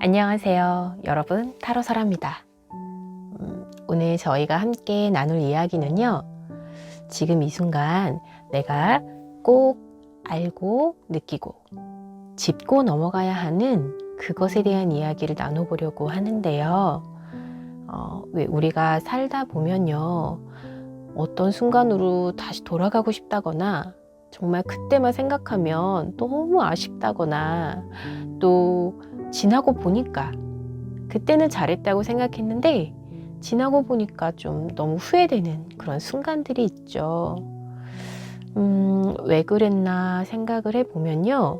안녕하세요. 여러분, 타로설아입니다. 오늘 저희가 함께 나눌 이야기는요, 지금 이 순간 내가 꼭 알고 느끼고 짚고 넘어가야 하는 그것에 대한 이야기를 나눠보려고 하는데요. 왜 우리가 살다 보면요, 어떤 순간으로 다시 돌아가고 싶다거나 정말 그때만 생각하면 너무 아쉽다거나 또 지나고 보니까 그때는 잘했다고 생각했는데 지나고 보니까 좀 너무 후회되는 그런 순간들이 있죠. 왜 그랬나 생각을 해보면요,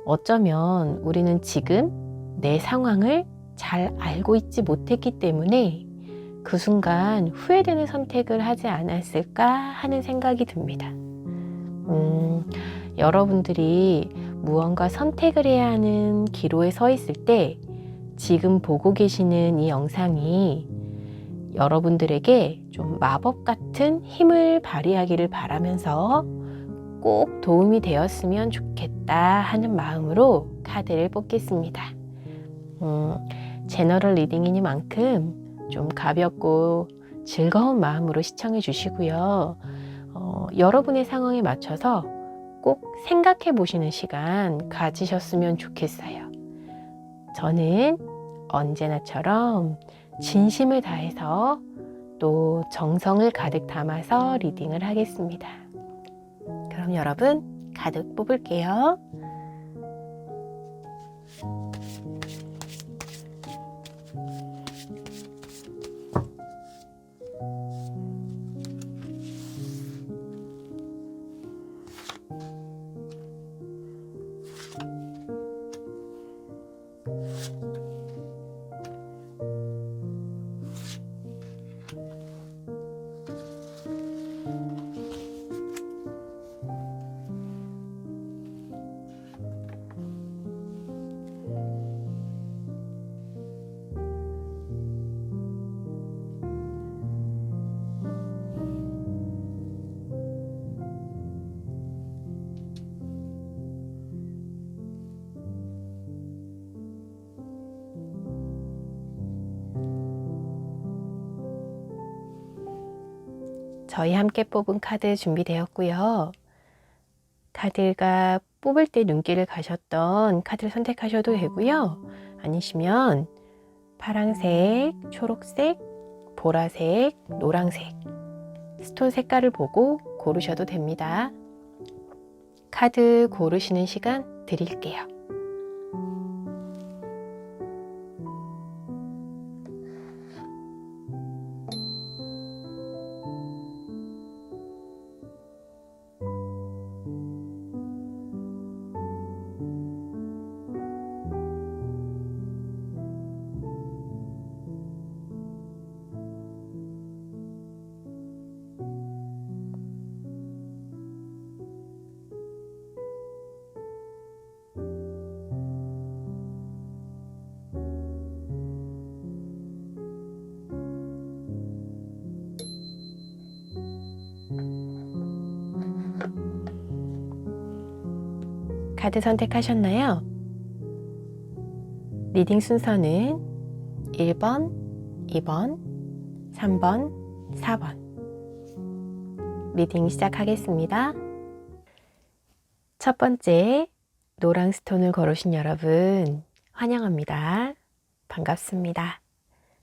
어쩌면 우리는 지금 내 상황을 잘 알고 있지 못했기 때문에 그 순간 후회되는 선택을 하지 않았을까 하는 생각이 듭니다. 여러분들이 무언가 선택을 해야 하는 기로에 서 있을 때 지금 보고 계시는 이 영상이 여러분들에게 좀 마법 같은 힘을 발휘하기를 바라면서 꼭 도움이 되었으면 좋겠다 하는 마음으로 카드를 뽑겠습니다. 제너럴 리딩이니만큼 좀 가볍고 즐거운 마음으로 시청해 주시고요. 여러분의 상황에 맞춰서 꼭 생각해 보시는 시간 가지셨으면 좋겠어요. 저는 언제나처럼 진심을 다해서 또 정성을 가득 담아서 리딩을 하겠습니다. 그럼 여러분, 가득 뽑을게요. 저희 함께 뽑은 카드 준비되었고요. 카드가 뽑을 때 눈길을 가셨던 카드를 선택하셔도 되고요. 아니시면 파란색, 초록색, 보라색, 노란색 스톤 색깔을 보고 고르셔도 됩니다. 카드 고르시는 시간 드릴게요. 카드 선택하셨나요? 리딩 순서는 1번, 2번, 3번, 4번. 리딩 시작하겠습니다. 첫 번째, 노랑 스톤을 고르신 여러분, 환영합니다. 반갑습니다.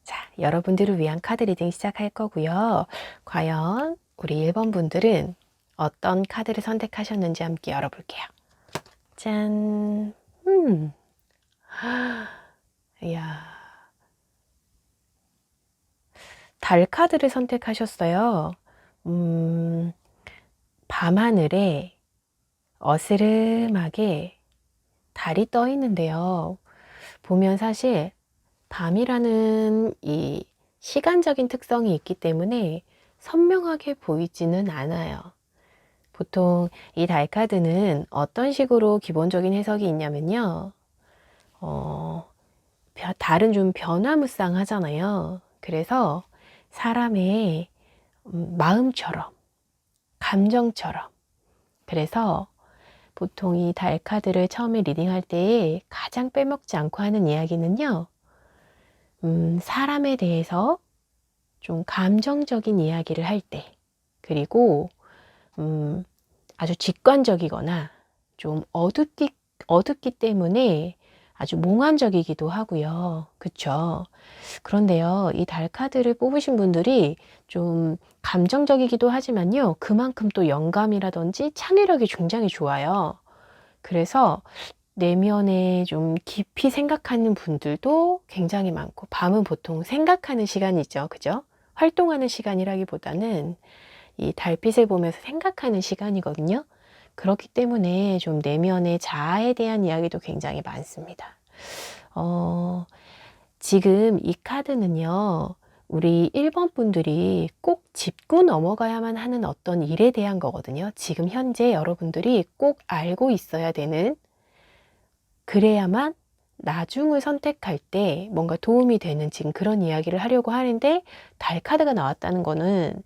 자, 여러분들을 위한 카드 리딩 시작할 거고요. 과연 우리 1번 분들은 어떤 카드를 선택하셨는지 함께 열어볼게요. 짠! 이야. 달 카드를 선택하셨어요. 밤하늘에 어스름하게 달이 떠 있는데요. 보면 사실 밤이라는 이 시간적인 특성이 있기 때문에 선명하게 보이지는 않아요. 보통 이 달 카드는 어떤 식으로 기본적인 해석이 있냐면요. 달은 좀 변화무쌍하잖아요. 그래서 사람의 마음처럼, 감정처럼, 그래서 보통 이 달 카드를 처음에 리딩할 때 가장 빼먹지 않고 하는 이야기는요. 사람에 대해서 좀 감정적인 이야기를 할 때, 그리고 아주 직관적이거나 좀 어둡기 때문에 아주 몽환적이기도 하고요. 그쵸? 그런데요, 이 달 카드를 뽑으신 분들이 좀 감정적이기도 하지만요, 그만큼 또 영감이라든지 창의력이 굉장히 좋아요. 그래서 내면에 좀 깊이 생각하는 분들도 굉장히 많고, 밤은 보통 생각하는 시간이죠. 그죠? 활동하는 시간이라기보다는 이 달빛을 보면서 생각하는 시간이거든요. 그렇기 때문에 좀 내면의 자아에 대한 이야기도 굉장히 많습니다. 지금 이 카드는요, 우리 1번 분들이 꼭 짚고 넘어가야만 하는 어떤 일에 대한 거거든요. 지금 현재 여러분들이 꼭 알고 있어야 되는, 그래야만 나중을 선택할 때 뭔가 도움이 되는 지금 그런 이야기를 하려고 하는데, 달 카드가 나왔다는 거는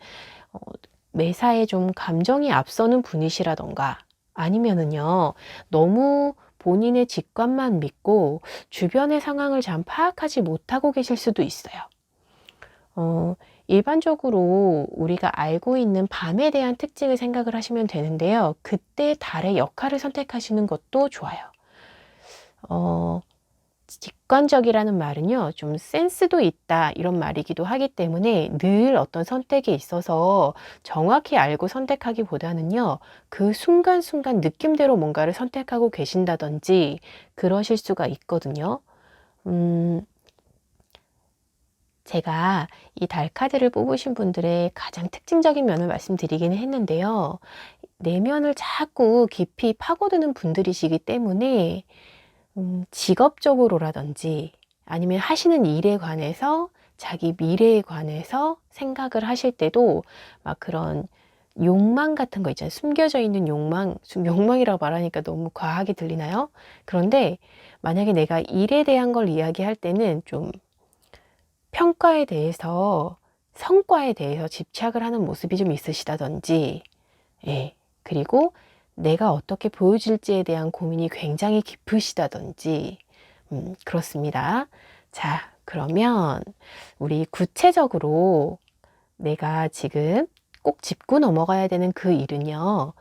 매사에 좀 감정이 앞서는 분이시라던가, 아니면은요, 너무 본인의 직관만 믿고 주변의 상황을 잘 파악하지 못하고 계실 수도 있어요. 일반적으로 우리가 알고 있는 밤에 대한 특징을 생각을 하시면 되는데요. 그때 달의 역할을 선택하시는 것도 좋아요. 직관적이라는 말은요, 좀 센스도 있다 이런 말이기도 하기 때문에 늘 어떤 선택에 있어서 정확히 알고 선택하기보다는요, 그 순간순간 느낌대로 뭔가를 선택하고 계신다든지 그러실 수가 있거든요. 제가 이 달 카드를 뽑으신 분들의 가장 특징적인 면을 말씀드리기는 했는데요. 내면을 자꾸 깊이 파고드는 분들이시기 때문에 직업적으로라든지 아니면 하시는 일에 관해서 자기 미래에 관해서 생각을 하실 때도 막 그런 욕망 같은 거 있잖아요. 숨겨져 있는 욕망, 욕망이라고 말하니까 너무 과하게 들리나요? 그런데 만약에 내가 일에 대한 걸 이야기할 때는 좀 평가에 대해서, 성과에 대해서 집착을 하는 모습이 좀 있으시다든지, 예. 그리고 내가 어떻게 보여질지에 대한 고민이 굉장히 깊으시다든지, 그렇습니다. 자, 그러면 우리 구체적으로 내가 지금 꼭 짚고 넘어가야 되는 그 일은요,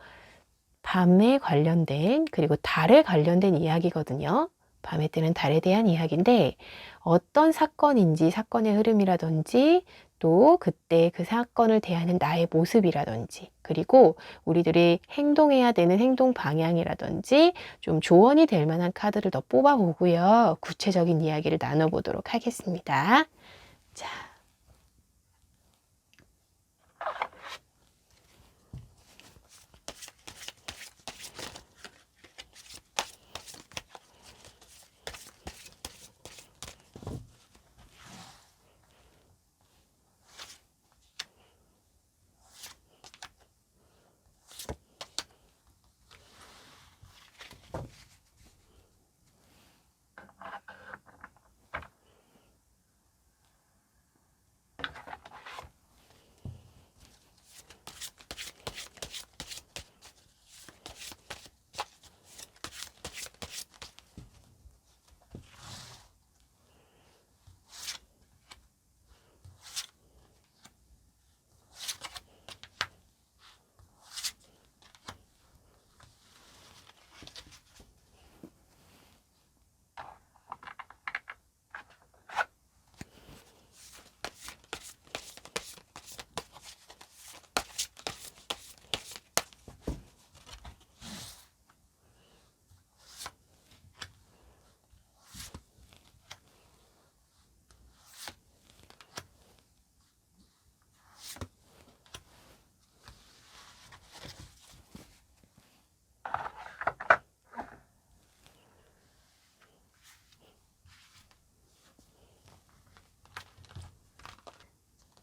밤에 관련된, 그리고 달에 관련된 이야기거든요. 밤에 뜨는 달에 대한 이야기인데, 어떤 사건인지 사건의 흐름이라든지 또 그때 그 사건을 대하는 나의 모습이라든지, 그리고 우리들이 행동해야 되는 행동 방향이라든지 좀 조언이 될 만한 카드를 더 뽑아보고요, 구체적인 이야기를 나눠보도록 하겠습니다. 자,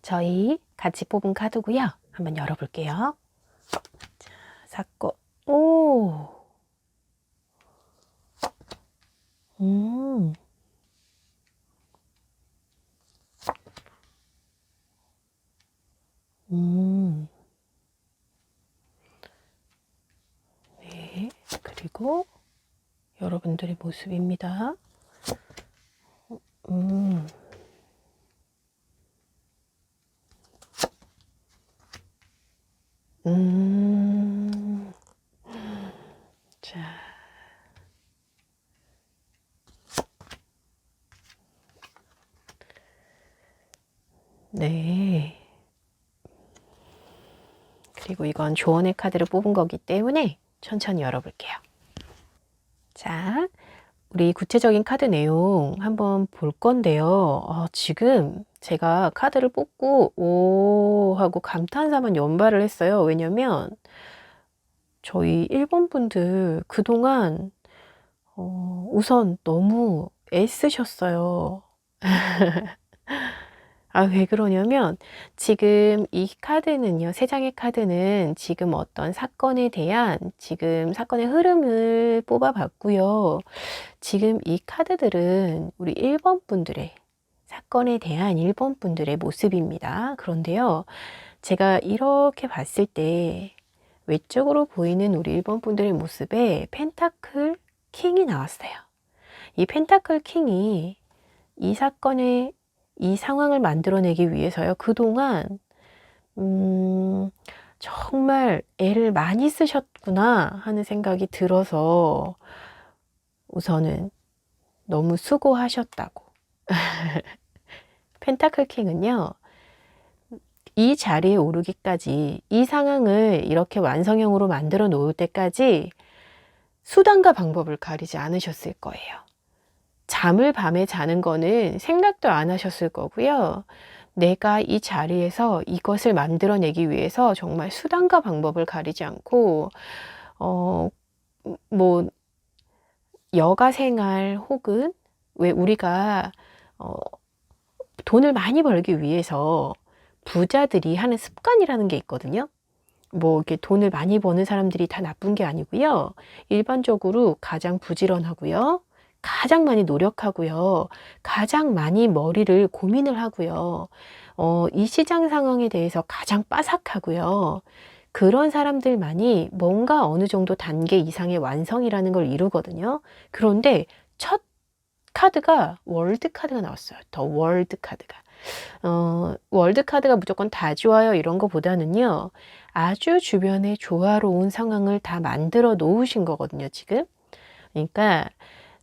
저희 같이 뽑은 카드고요. 한번 열어볼게요. 자, 사건. 오. 음. 네. 그리고 여러분들의 모습입니다. 자. 네. 그리고 이건 조언의 카드를 뽑은 거기 때문에 천천히 열어볼게요. 자, 우리 구체적인 카드 내용 한번 볼 건데요. 지금 제가 카드를 뽑고 오 하고 감탄사만 연발을 했어요. 왜냐면 저희 일본 분들 그동안 우선 너무 애쓰셨어요. 왜 그러냐면 지금 이 카드는요, 세 장의 카드는 지금 어떤 사건에 대한 지금 사건의 흐름을 뽑아봤고요. 지금 이 카드들은 우리 일본 분들의 사건에 대한 일본 분들의 모습입니다. 그런데요, 제가 이렇게 봤을 때 외적으로 보이는 우리 일본 분들의 모습에 펜타클 킹이 나왔어요. 이 펜타클 킹이 이 사건의 이 상황을 만들어내기 위해서요. 그동안 정말 애를 많이 쓰셨구나 하는 생각이 들어서 우선은 너무 수고하셨다고. 펜타클 킹은요. 이 자리에 오르기까지 이 상황을 이렇게 완성형으로 만들어 놓을 때까지 수단과 방법을 가리지 않으셨을 거예요. 잠을 밤에 자는 거는 생각도 안 하셨을 거고요. 내가 이 자리에서 이것을 만들어내기 위해서 정말 수단과 방법을 가리지 않고 뭐 여가 생활 혹은 왜 우리가 돈을 많이 벌기 위해서 부자들이 하는 습관이라는 게 있거든요. 뭐 이렇게 돈을 많이 버는 사람들이 다 나쁜 게 아니고요. 일반적으로 가장 부지런하고요. 가장 많이 노력하고요. 가장 많이 머리를 고민을 하고요. 이 시장 상황에 대해서 가장 빠삭하고요. 그런 사람들만이 뭔가 어느 정도 단계 이상의 완성이라는 걸 이루거든요. 그런데 첫 카드가 월드 카드가 나왔어요. 더 월드 카드가. 월드 카드가 무조건 다 좋아요 이런 거보다는요. 아주 주변에 조화로운 상황을 다 만들어 놓으신 거거든요, 지금. 그러니까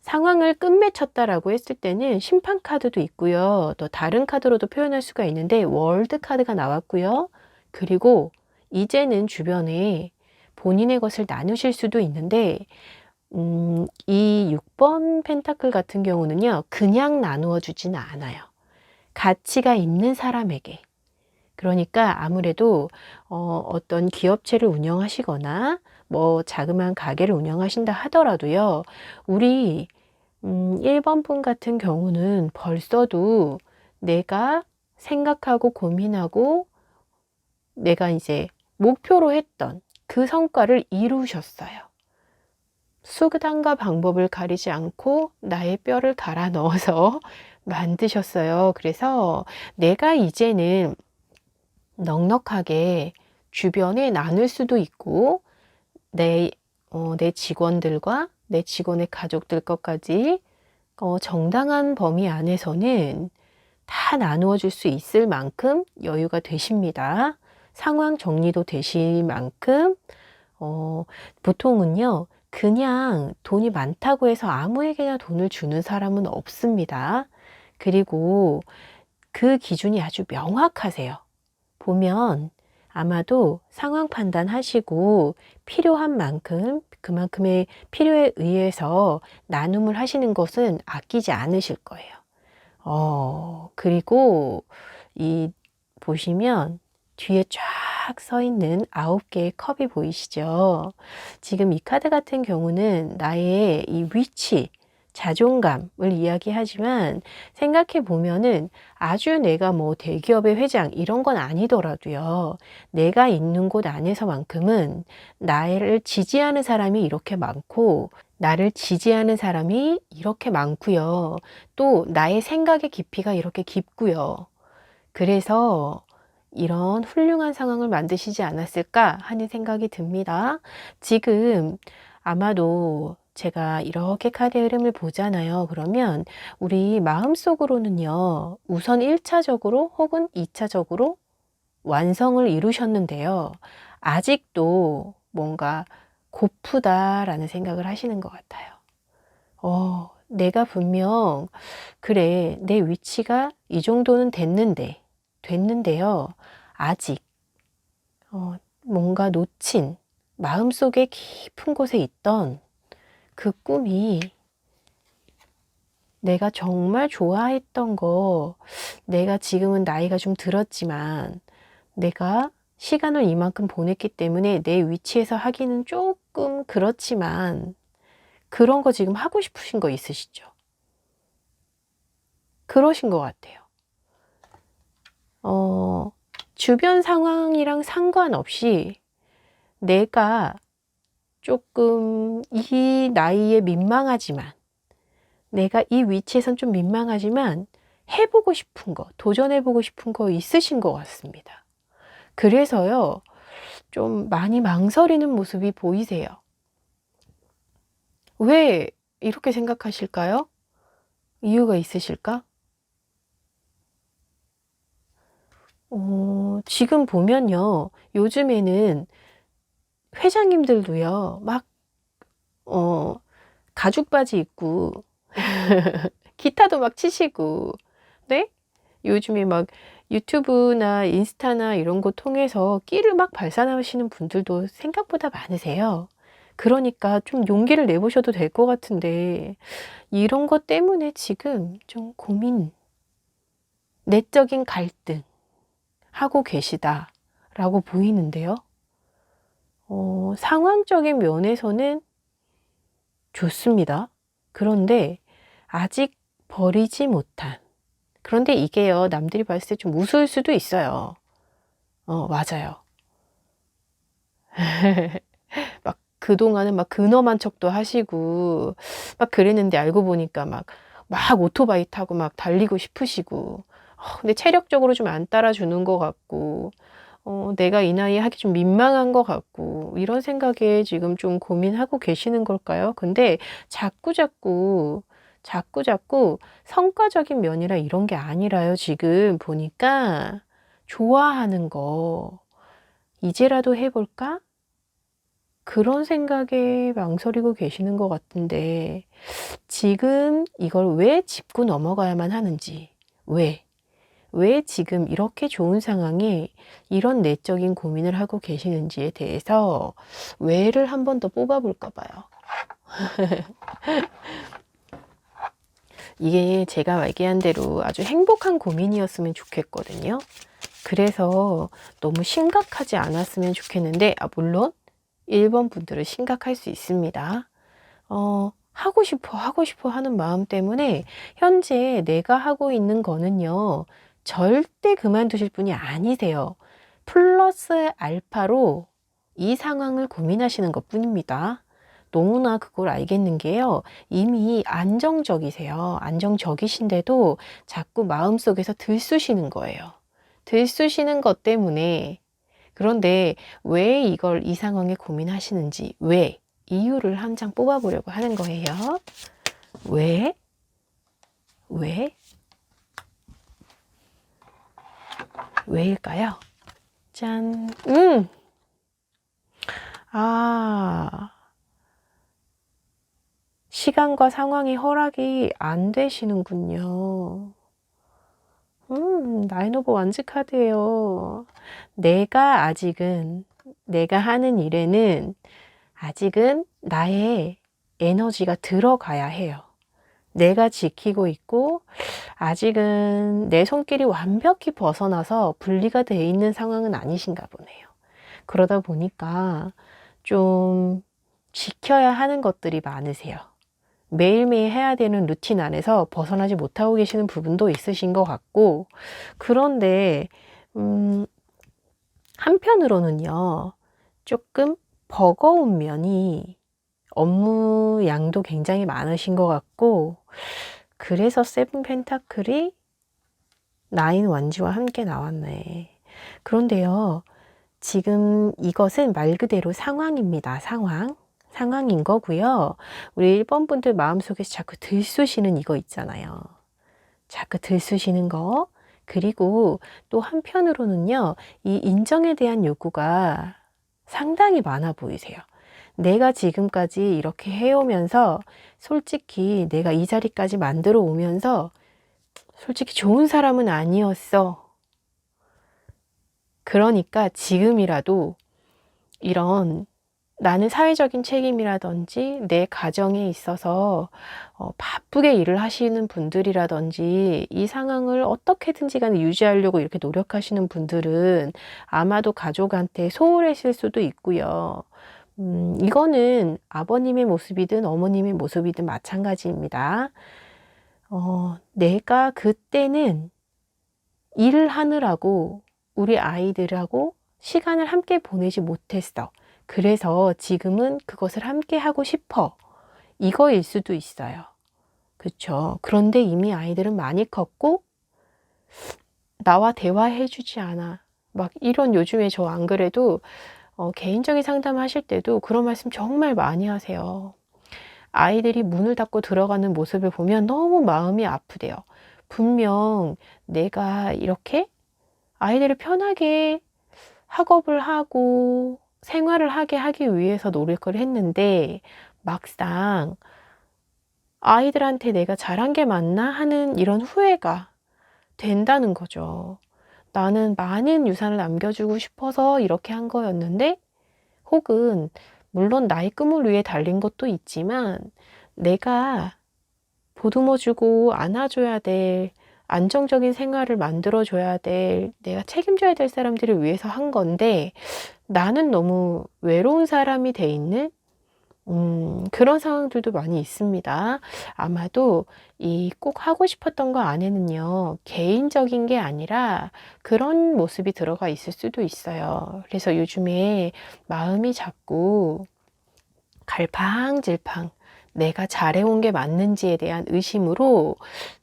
상황을 끝맺혔다라고 했을 때는 심판 카드도 있고요. 또 다른 카드로도 표현할 수가 있는데 월드 카드가 나왔고요. 그리고 이제는 주변에 본인의 것을 나누실 수도 있는데 이 6번 펜타클 같은 경우는요. 그냥 나누어 주지는 않아요. 가치가 있는 사람에게. 그러니까 아무래도 어떤 기업체를 운영하시거나 뭐 자그마한 가게를 운영하신다 하더라도요. 우리 1번 분 같은 경우는 벌써도 내가 생각하고 고민하고 내가 이제 목표로 했던 그 성과를 이루셨어요. 수단과 방법을 가리지 않고 나의 뼈를 갈아 넣어서 만드셨어요. 그래서 내가 이제는 넉넉하게 주변에 나눌 수도 있고 내 직원들과 내 직원의 가족들 것까지 정당한 범위 안에서는 다 나누어 줄 수 있을 만큼 여유가 되십니다. 상황 정리도 되실 만큼 보통은요. 그냥 돈이 많다고 해서 아무에게나 돈을 주는 사람은 없습니다. 그리고 그 기준이 아주 명확하세요. 보면 아마도 상황 판단하시고 필요한 만큼 그만큼의 필요에 의해서 나눔을 하시는 것은 아끼지 않으실 거예요. 그리고 이 보시면 뒤에 쫙 서 있는 9개의 컵이 보이시죠? 지금 이 카드 같은 경우는 나의 이 위치, 자존감을 이야기하지만 생각해 보면은 아주 내가 뭐 대기업의 회장 이런 건 아니더라도요. 내가 있는 곳 안에서만큼은 나를 지지하는 사람이 이렇게 많고 나를 지지하는 사람이 이렇게 많고요. 또 나의 생각의 깊이가 이렇게 깊고요. 그래서 이런 훌륭한 상황을 만드시지 않았을까 하는 생각이 듭니다. 지금 아마도 제가 이렇게 카드 흐름을 보잖아요. 그러면 우리 마음속으로는요, 우선 1차적으로 혹은 2차적으로 완성을 이루셨는데요. 아직도 뭔가 고프다라는 생각을 하시는 것 같아요. 내가 분명, 그래, 내 위치가 이 정도는 됐는데요. 아직, 뭔가 놓친, 마음속에 깊은 곳에 있던 그 꿈이 내가 정말 좋아했던 거, 내가 지금은 나이가 좀 들었지만, 내가 시간을 이만큼 보냈기 때문에 내 위치에서 하기는 조금 그렇지만, 그런 거 지금 하고 싶으신 거 있으시죠? 그러신 것 같아요. 주변 상황이랑 상관없이 내가 조금 이 나이에 민망하지만, 내가 이 위치에선 좀 민망하지만 해보고 싶은 거, 도전해보고 싶은 거 있으신 것 같습니다. 그래서요, 좀 많이 망설이는 모습이 보이세요. 왜 이렇게 생각하실까요? 이유가 있으실까? 지금 보면요, 요즘에는 회장님들도요, 막, 가죽 바지 입고, 기타도 막 치시고, 네? 요즘에 막 유튜브나 인스타나 이런 거 통해서 끼를 막 발산하시는 분들도 생각보다 많으세요. 그러니까 좀 용기를 내보셔도 될 것 같은데, 이런 것 때문에 지금 좀 고민, 내적인 갈등 하고 계시다라고 보이는데요. 상황적인 면에서는 좋습니다. 그런데 아직 버리지 못한. 그런데 이게요, 남들이 봤을 때 좀 우스울 수도 있어요. 맞아요. 막 그동안은 막 근엄한 척도 하시고, 막 그랬는데 알고 보니까 막 오토바이 타고 막 달리고 싶으시고, 근데 체력적으로 좀 안 따라주는 것 같고, 내가 이 나이에 하기 좀 민망한 것 같고, 이런 생각에 지금 좀 고민하고 계시는 걸까요? 근데 자꾸 성과적인 면이라 이런 게 아니라요. 지금 보니까 좋아하는 거, 이제라도 해볼까? 그런 생각에 망설이고 계시는 것 같은데, 지금 이걸 왜 짚고 넘어가야만 하는지, 왜 지금 이렇게 좋은 상황에 이런 내적인 고민을 하고 계시는지에 대해서 왜를 한 번 더 뽑아볼까 봐요. 이게 제가 얘기한 대로 아주 행복한 고민이었으면 좋겠거든요. 그래서 너무 심각하지 않았으면 좋겠는데, 물론 1번 분들은 심각할 수 있습니다. 하고 싶어 하는 마음 때문에 현재 내가 하고 있는 거는요, 절대 그만두실 분이 아니세요. 플러스 알파로 이 상황을 고민하시는 것 뿐입니다. 너무나 그걸 알겠는 게요, 이미 안정적이세요. 안정적이신데도 자꾸 마음속에서 들쑤시는 거예요. 들쑤시는 것 때문에, 그런데 왜 이 상황에 고민하시는지, 왜? 이유를 한 장 뽑아보려고 하는 거예요. 왜? 왜? 왜일까요? 짠. 아, 시간과 상황이 허락이 안 되시는군요. 나인 오브 완즈 카드예요. 내가 하는 일에는 아직은 나의 에너지가 들어가야 해요. 내가 지키고 있고, 아직은 내 손길이 완벽히 벗어나서 분리가 돼 있는 상황은 아니신가 보네요. 그러다 보니까 좀 지켜야 하는 것들이 많으세요. 매일매일 해야 되는 루틴 안에서 벗어나지 못하고 계시는 부분도 있으신 것 같고, 그런데 한편으로는요, 조금 버거운 면이, 업무 양도 굉장히 많으신 것 같고, 그래서 세븐 펜타클이 나인 완지와 함께 나왔네. 그런데요, 지금 이것은 말 그대로 상황입니다. 상황인 거고요. 우리 1번 분들 마음속에서 자꾸 들쑤시는 이거 있잖아요. 자꾸 들쑤시는 거. 그리고 또 한편으로는요, 이 인정에 대한 요구가 상당히 많아 보이세요. 내가 지금까지 이렇게 해오면서 솔직히 내가 이 자리까지 만들어 오면서 솔직히 좋은 사람은 아니었어. 그러니까 지금이라도 이런 나는 사회적인 책임이라든지 내 가정에 있어서 바쁘게 일을 하시는 분들이라든지 이 상황을 어떻게든지 간에 유지하려고 이렇게 노력하시는 분들은 아마도 가족한테 소홀했을 수도 있고요. 이거는 아버님의 모습이든 어머님의 모습이든 마찬가지입니다. 내가 그때는 일을 하느라고 우리 아이들하고 시간을 함께 보내지 못했어. 그래서 지금은 그것을 함께 하고 싶어. 이거일 수도 있어요. 그쵸? 그런데 이미 아이들은 많이 컸고 나와 대화해주지 않아. 막 이런 요즘에 저 안 그래도 개인적인 상담하실 때도 그런 말씀 정말 많이 하세요. 아이들이 문을 닫고 들어가는 모습을 보면 너무 마음이 아프대요. 분명 내가 이렇게 아이들을 편하게 학업을 하고 생활을 하기 위해서 노력을 했는데 막상 아이들한테 내가 잘한 게 맞나 하는 이런 후회가 된다는 거죠. 나는 많은 유산을 남겨주고 싶어서 이렇게 한 거였는데 혹은 물론 나의 꿈을 위해 달린 것도 있지만 내가 보듬어주고 안아줘야 될 안정적인 생활을 만들어줘야 될 내가 책임져야 될 사람들을 위해서 한 건데 나는 너무 외로운 사람이 돼 있는 그런 상황들도 많이 있습니다. 아마도 이 꼭 하고 싶었던 거 안에는요, 개인적인 게 아니라 그런 모습이 들어가 있을 수도 있어요. 그래서 요즘에 마음이 자꾸 갈팡질팡 내가 잘해온 게 맞는지에 대한 의심으로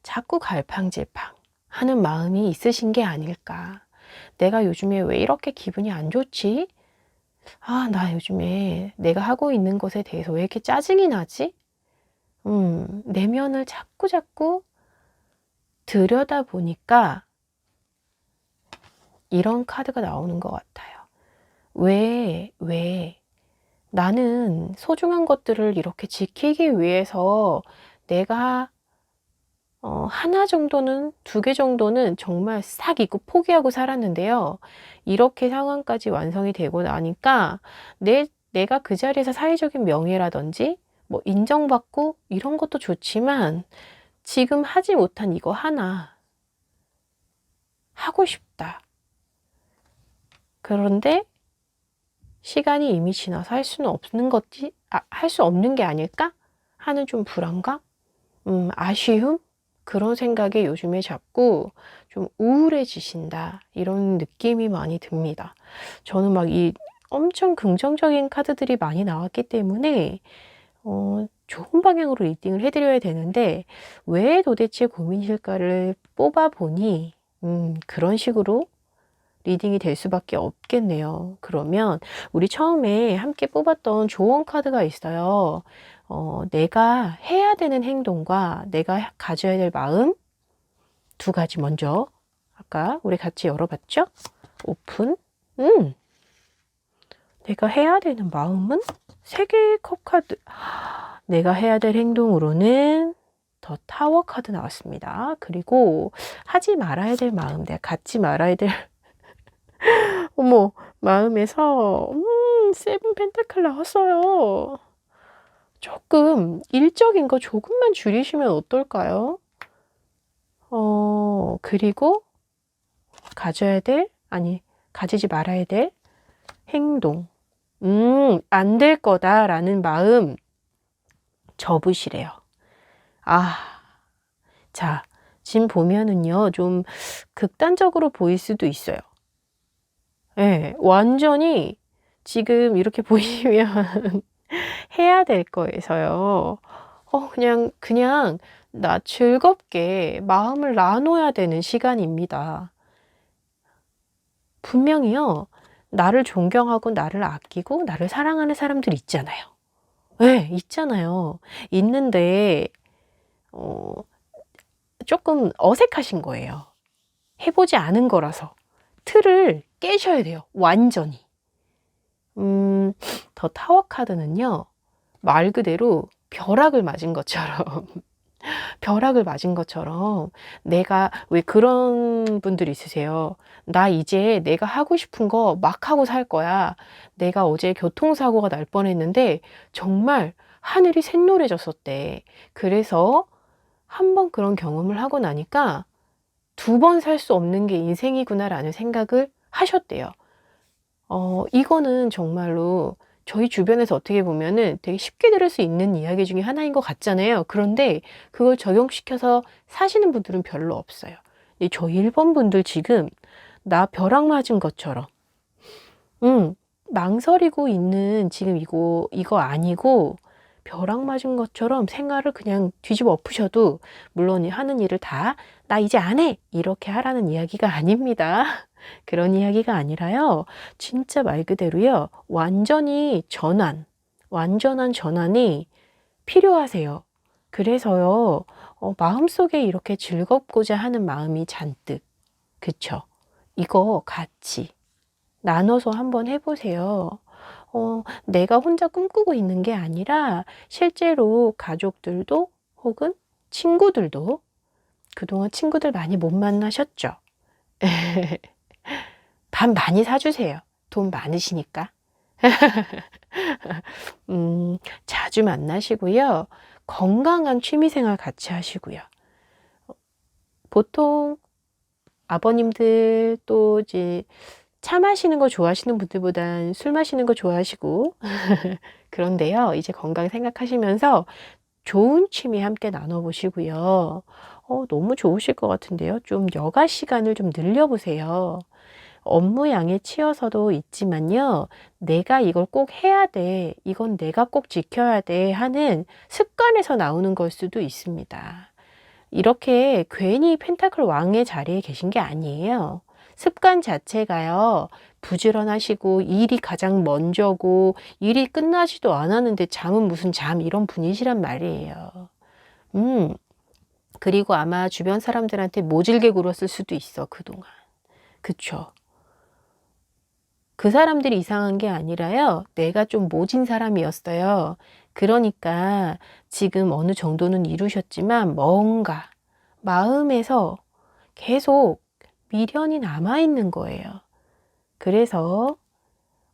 자꾸 갈팡질팡 하는 마음이 있으신 게 아닐까. 내가 요즘에 왜 이렇게 기분이 안 좋지? 아, 나 요즘에 내가 하고 있는 것에 대해서 왜 이렇게 짜증이 나지? 내면을 자꾸 들여다 보니까 이런 카드가 나오는 것 같아요. 왜 나는 소중한 것들을 이렇게 지키기 위해서 내가 하나 정도는, 2개 정도는 정말 싹 잊고 포기하고 살았는데요. 이렇게 상황까지 완성이 되고 나니까 내가 그 자리에서 사회적인 명예라든지 뭐 인정받고 이런 것도 좋지만 지금 하지 못한 이거 하나 하고 싶다. 그런데 시간이 이미 지나서 할 수는 없는 거지, 할 수 없는 게 아닐까 하는 좀 불안감, 아쉬움, 그런 생각에 요즘에 자꾸 좀 우울해지신다 이런 느낌이 많이 듭니다. 저는 막 이 엄청 긍정적인 카드들이 많이 나왔기 때문에 좋은 방향으로 리딩을 해드려야 되는데 왜 도대체 고민일까를 뽑아보니 그런 식으로 리딩이 될 수밖에 없겠네요. 그러면 우리 처음에 함께 뽑았던 조언 카드가 있어요. 내가 해야 되는 행동과 내가 가져야 될 마음 2가지 먼저 아까 우리 같이 열어봤죠? 오픈. 내가 해야 되는 마음은 3개의 컵 카드. 내가 해야 될 행동으로는 더 타워 카드 나왔습니다. 그리고 하지 말아야 될 마음, 내가 갖지 말아야 될 어머, 마음에서 세븐 펜타클 나왔어요. 조금 일적인 거 조금만 줄이시면 어떨까요? 그리고 가지지 말아야 될 행동. 안 될 거다라는 마음 접으시래요. 자, 지금 보면은요, 좀 극단적으로 보일 수도 있어요. 네, 완전히 지금 이렇게 보시면 해야 될 거에서요. 그냥 나 즐겁게 마음을 나눠야 되는 시간입니다. 분명히요, 나를 존경하고 나를 아끼고 나를 사랑하는 사람들 있잖아요. 네, 있잖아요. 있는데 어, 조금 어색하신 거예요. 해보지 않은 거라서. 틀을 깨셔야 돼요. 완전히. 더 타워 카드는요. 말 그대로 벼락을 맞은 것처럼 벼락을 맞은 것처럼 내가 왜 그런 분들 있으세요. 나 이제 내가 하고 싶은 거 막 하고 살 거야. 내가 어제 교통사고가 날 뻔했는데 정말 하늘이 샛노래졌었대. 그래서 한 번 그런 경험을 하고 나니까 두 번 살 수 없는 게 인생이구나라는 생각을 하셨대요. 이거는 정말로 저희 주변에서 어떻게 보면은 되게 쉽게 들을 수 있는 이야기 중에 하나인 것 같잖아요. 그런데 그걸 적용시켜서 사시는 분들은 별로 없어요. 근데 저 1번 분들 지금 나 벼락 맞은 것처럼, 망설이고 있는 지금 이거 아니고 벼락 맞은 것처럼 생활을 그냥 뒤집어 엎으셔도 물론 하는 일을 다 나 이제 안 해! 이렇게 하라는 이야기가 아닙니다. 그런 이야기가 아니라요. 진짜 말 그대로요. 완전한 전환이 필요하세요. 그래서요. 마음속에 이렇게 즐겁고자 하는 마음이 잔뜩. 그쵸? 이거 같이 나눠서 한번 해보세요. 내가 혼자 꿈꾸고 있는 게 아니라 실제로 가족들도 혹은 친구들도 그동안 친구들 많이 못 만나셨죠? 밥 많이 사주세요. 돈 많으시니까. 자주 만나시고요. 건강한 취미생활 같이 하시고요. 보통 아버님들 또 이제 차 마시는 거 좋아하시는 분들보단 술 마시는 거 좋아하시고 그런데요. 이제 건강 생각하시면서 좋은 취미 함께 나눠보시고요. 너무 좋으실 것 같은데요. 좀 여가 시간을 좀 늘려보세요. 업무 양에 치여서도 있지만요. 내가 이걸 꼭 해야 돼. 이건 내가 꼭 지켜야 돼. 하는 습관에서 나오는 걸 수도 있습니다. 이렇게 괜히 펜타클 왕의 자리에 계신 게 아니에요. 습관 자체가요. 부지런하시고 일이 가장 먼저고 일이 끝나지도 않았는데 잠은 무슨 잠 이런 분이시란 말이에요. 그리고 아마 주변 사람들한테 모질게 굴었을 수도 있어 그동안. 그쵸? 그 사람들이 이상한 게 아니라요. 내가 좀 모진 사람이었어요. 그러니까 지금 어느 정도는 이루셨지만 뭔가 마음에서 계속 미련이 남아있는 거예요. 그래서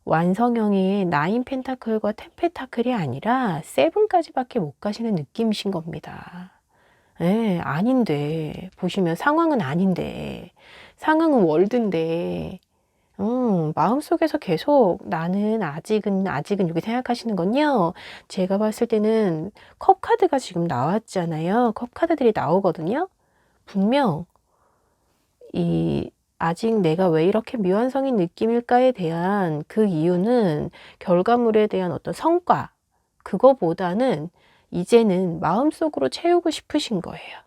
완성형이 9 펜타클과 10 펜타클이 아니라 7까지밖에 못 가시는 느낌이신 겁니다. 예, 아닌데. 보시면 상황은 아닌데. 상황은 월드인데. 마음속에서 계속 나는 아직은 이렇게 생각하시는 건요. 제가 봤을 때는 컵 카드가 지금 나왔잖아요. 컵 카드들이 나오거든요. 분명 아직 내가 왜 이렇게 미완성인 느낌일까에 대한 그 이유는 결과물에 대한 어떤 성과, 그거보다는 이제는 마음속으로 채우고 싶으신 거예요.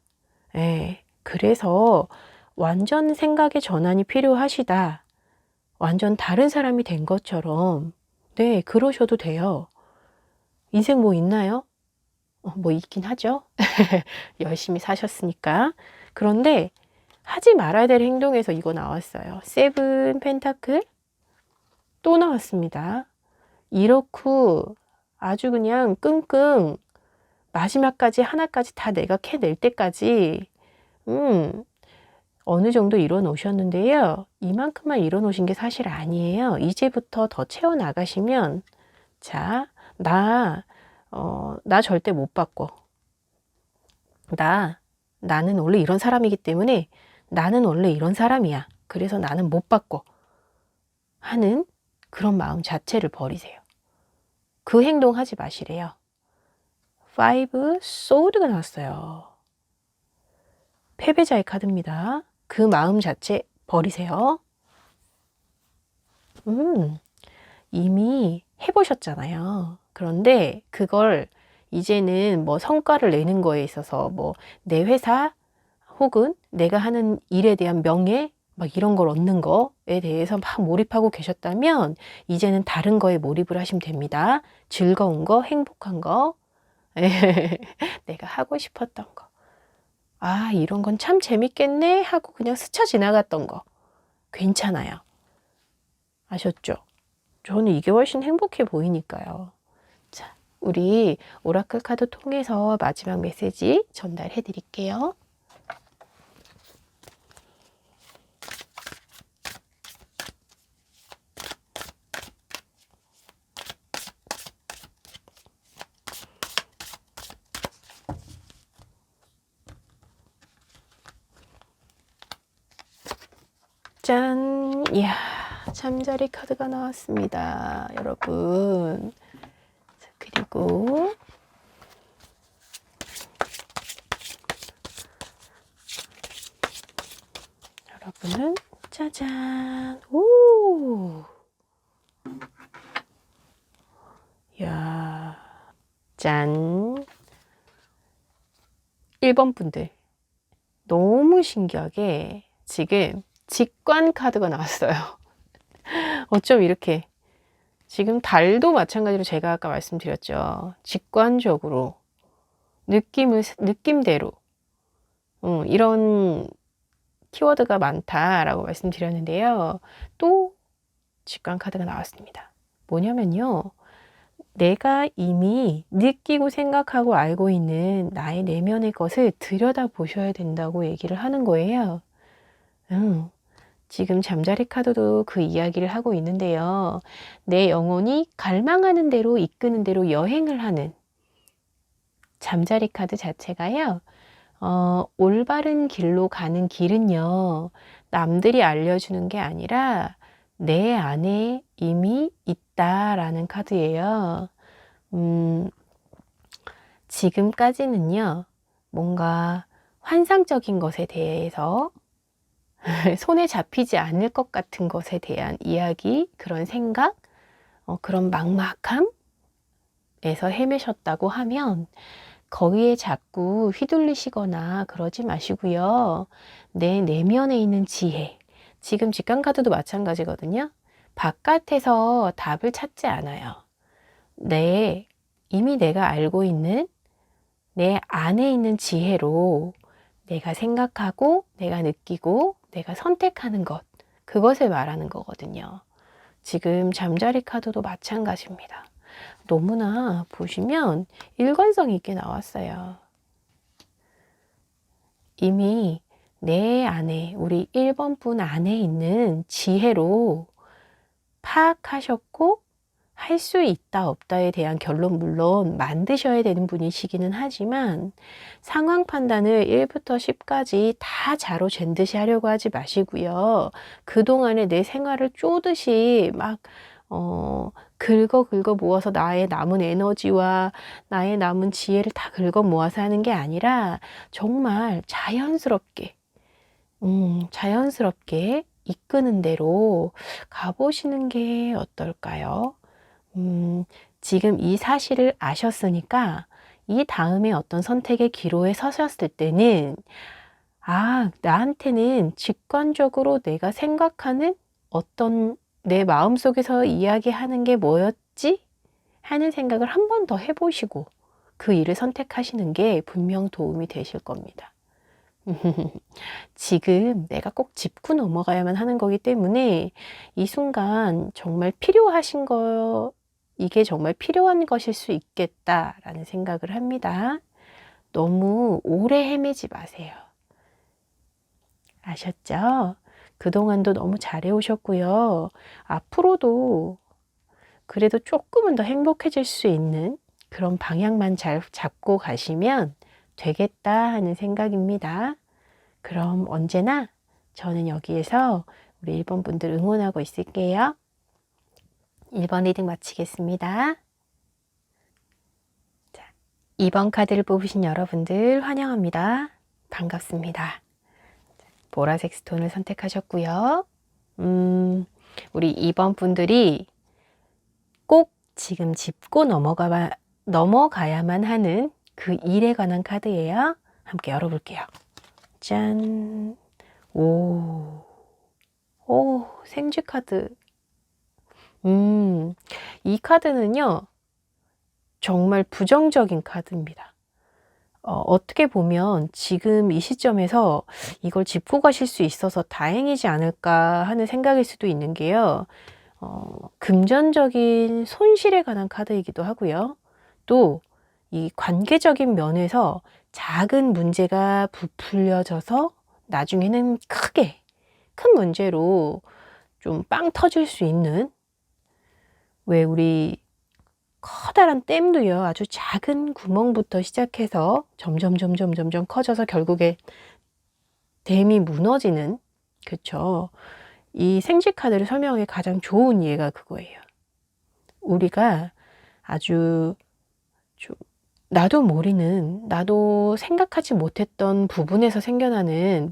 예. 그래서 완전 생각의 전환이 필요하시다. 완전 다른 사람이 된 것처럼, 네, 그러셔도 돼요. 인생 뭐 있나요? 뭐 있긴 하죠. 열심히 사셨으니까. 그런데 하지 말아야 될 행동에서 이거 나왔어요. 7 펜타클 또 나왔습니다. 이렇고 아주 그냥 끙끙 마지막까지 하나까지 다 내가 캐낼 때까지 어느 정도 이뤄 놓으셨는데요. 이만큼만 이뤄 놓으신 게 사실 아니에요. 이제부터 더 채워 나가시면 자, 나 절대 못 바꿔. 나는 원래 이런 사람이기 때문에 나는 원래 이런 사람이야. 그래서 나는 못 바꿔. 하는 그런 마음 자체를 버리세요. 그 행동 하지 마시래요. 5 소드가 나왔어요. 패배자의 카드입니다. 그 마음 자체 버리세요. 이미 해보셨잖아요. 그런데 그걸 이제는 뭐 성과를 내는 거에 있어서 뭐 내 회사 혹은 내가 하는 일에 대한 명예, 막 이런 걸 얻는 거에 대해서 막 몰입하고 계셨다면 이제는 다른 거에 몰입을 하시면 됩니다. 즐거운 거, 행복한 거, 내가 하고 싶었던 거. 아, 이런 건 참 재밌겠네 하고 그냥 스쳐 지나갔던 거. 괜찮아요. 아셨죠? 저는 이게 훨씬 행복해 보이니까요. 자, 우리 오라클 카드 통해서 마지막 메시지 전달해 드릴게요. 짠! 이야, 잠자리 카드가 나왔습니다. 여러분. 자, 그리고 여러분은 짜잔! 오! 야, 짠! 1번 분들. 너무 신기하게 지금 직관 카드가 나왔어요. 어쩜 이렇게. 지금 달도 마찬가지로 제가 아까 말씀드렸죠. 직관적으로, 느낌대로, 이런 키워드가 많다라고 말씀드렸는데요. 또 직관 카드가 나왔습니다. 뭐냐면요. 내가 이미 느끼고 생각하고 알고 있는 나의 내면의 것을 들여다보셔야 된다고 얘기를 하는 거예요. 지금 잠자리 카드도 그 이야기를 하고 있는데요. 내 영혼이 갈망하는 대로 이끄는 대로 여행을 하는 잠자리 카드 자체가요. 올바른 길로 가는 길은요. 남들이 알려주는 게 아니라 내 안에 이미 있다라는 카드예요. 지금까지는요. 뭔가 환상적인 것에 대해서 손에 잡히지 않을 것 같은 것에 대한 이야기, 그런 생각, 그런 막막함에서 헤매셨다고 하면 거기에 자꾸 휘둘리시거나 그러지 마시고요. 내 내면에 있는 지혜, 지금 직관카드도 마찬가지거든요. 바깥에서 답을 찾지 않아요. 이미 내가 알고 있는 내 안에 있는 지혜로 내가 생각하고, 내가 느끼고, 내가 선택하는 것, 그것을 말하는 거거든요. 지금 잠자리 카드도 마찬가지입니다. 너무나 보시면 일관성 있게 나왔어요. 이미 내 안에, 우리 1번 분 안에 있는 지혜로 파악하셨고, 할 수 있다 없다에 대한 결론 물론 만드셔야 되는 분이시기는 하지만 상황 판단을 1부터 10까지 다 자로 잰 듯이 하려고 하지 마시고요. 그동안에 내 생활을 쪼듯이 막 긁어 모아서 나의 남은 에너지와 나의 남은 지혜를 다 긁어 모아서 하는 게 아니라 정말 자연스럽게 이끄는 대로 가보시는 게 어떨까요? 지금 이 사실을 아셨으니까 이 다음에 어떤 선택의 기로에 서셨을 때는 나한테는 직관적으로 내가 생각하는 어떤 내 마음속에서 이야기하는 게 뭐였지? 하는 생각을 한 번 더 해보시고 그 일을 선택하시는 게 분명 도움이 되실 겁니다. 지금 내가 꼭 짚고 넘어가야만 하는 거기 때문에 이 순간 정말 이게 정말 필요한 것일 수 있겠다라는 생각을 합니다. 너무 오래 헤매지 마세요. 아셨죠? 그동안도 너무 잘해 오셨고요. 앞으로도 그래도 조금은 더 행복해질 수 있는 그런 방향만 잘 잡고 가시면 되겠다 하는 생각입니다. 그럼 언제나 저는 여기에서 우리 1번 분들 응원하고 있을게요. 1번 리딩 마치겠습니다. 자, 2번 카드를 뽑으신 여러분들 환영합니다. 반갑습니다. 보라색 스톤을 선택하셨고요. 우리 2번 분들이 꼭 지금 짚고 넘어가야만 하는 그 일에 관한 카드예요. 함께 열어볼게요. 짠! 오! 오, 생쥐 카드. 이 카드는요, 정말 부정적인 카드입니다. 어떻게 보면 지금 이 시점에서 이걸 짚고 가실 수 있어서 다행이지 않을까 하는 생각일 수도 있는 게요. 금전적인 손실에 관한 카드이기도 하고요. 또 이 관계적인 면에서 작은 문제가 부풀려져서 나중에는 큰 문제로 좀 빵 터질 수 있는, 왜 우리 커다란 댐도요, 아주 작은 구멍부터 시작해서 점점 커져서 결국에 댐이 무너지는, 그쵸? 이 생쥐 카드를 설명하기 가장 좋은 예가 그거예요. 우리가 아주 좀 나도 생각하지 못했던 부분에서 생겨나는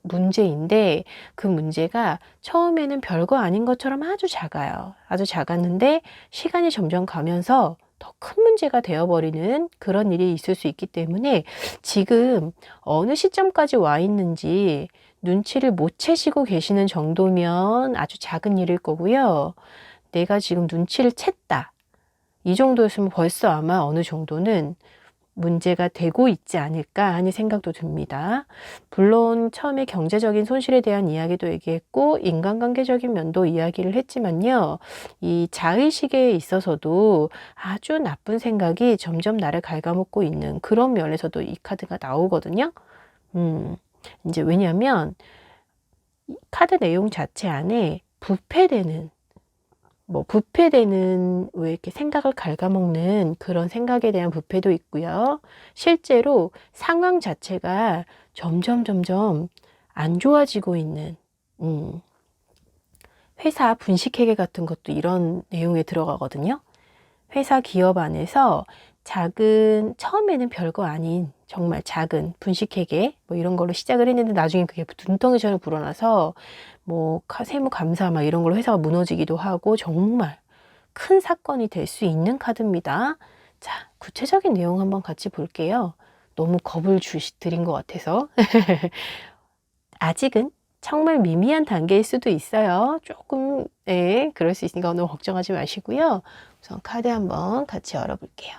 문제인데, 그 문제가 처음에는 별거 아닌 것처럼 아주 작아요. 아주 작았는데 시간이 점점 가면서 더 큰 문제가 되어버리는 그런 일이 있을 수 있기 때문에, 지금 어느 시점까지 와 있는지 눈치를 못 채시고 계시는 정도면 아주 작은 일일 거고요. 내가 지금 눈치를 챘다, 이 정도였으면 벌써 아마 어느 정도는 문제가 되고 있지 않을까 하는 생각도 듭니다. 물론 처음에 경제적인 손실에 대한 이야기도 얘기했고, 인간관계적인 면도 이야기를 했지만요. 이 자의식에 있어서도 아주 나쁜 생각이 점점 나를 갉아먹고 있는 그런 면에서도 이 카드가 나오거든요. 이제 왜냐하면 카드 내용 자체 안에 부패되는 왜 이렇게 생각을 갉아먹는 그런 생각에 대한 부패도 있고요. 실제로 상황 자체가 점점 안 좋아지고 있는, 회사 분식회계 같은 것도 이런 내용에 들어가거든요. 회사 기업 안에서 처음에는 별거 아닌 정말 작은 분식회계 뭐 이런 걸로 시작을 했는데, 나중에 그게 눈덩이처럼 불어나서 뭐 세무감사 막 이런 걸로 회사가 무너지기도 하고, 정말 큰 사건이 될 수 있는 카드입니다. 자, 구체적인 내용 한번 같이 볼게요. 너무 겁을 드린 것 같아서. 아직은 정말 미미한 단계일 수도 있어요. 조금, 네, 그럴 수 있으니까 너무 걱정하지 마시고요. 우선 카드 한번 같이 열어볼게요.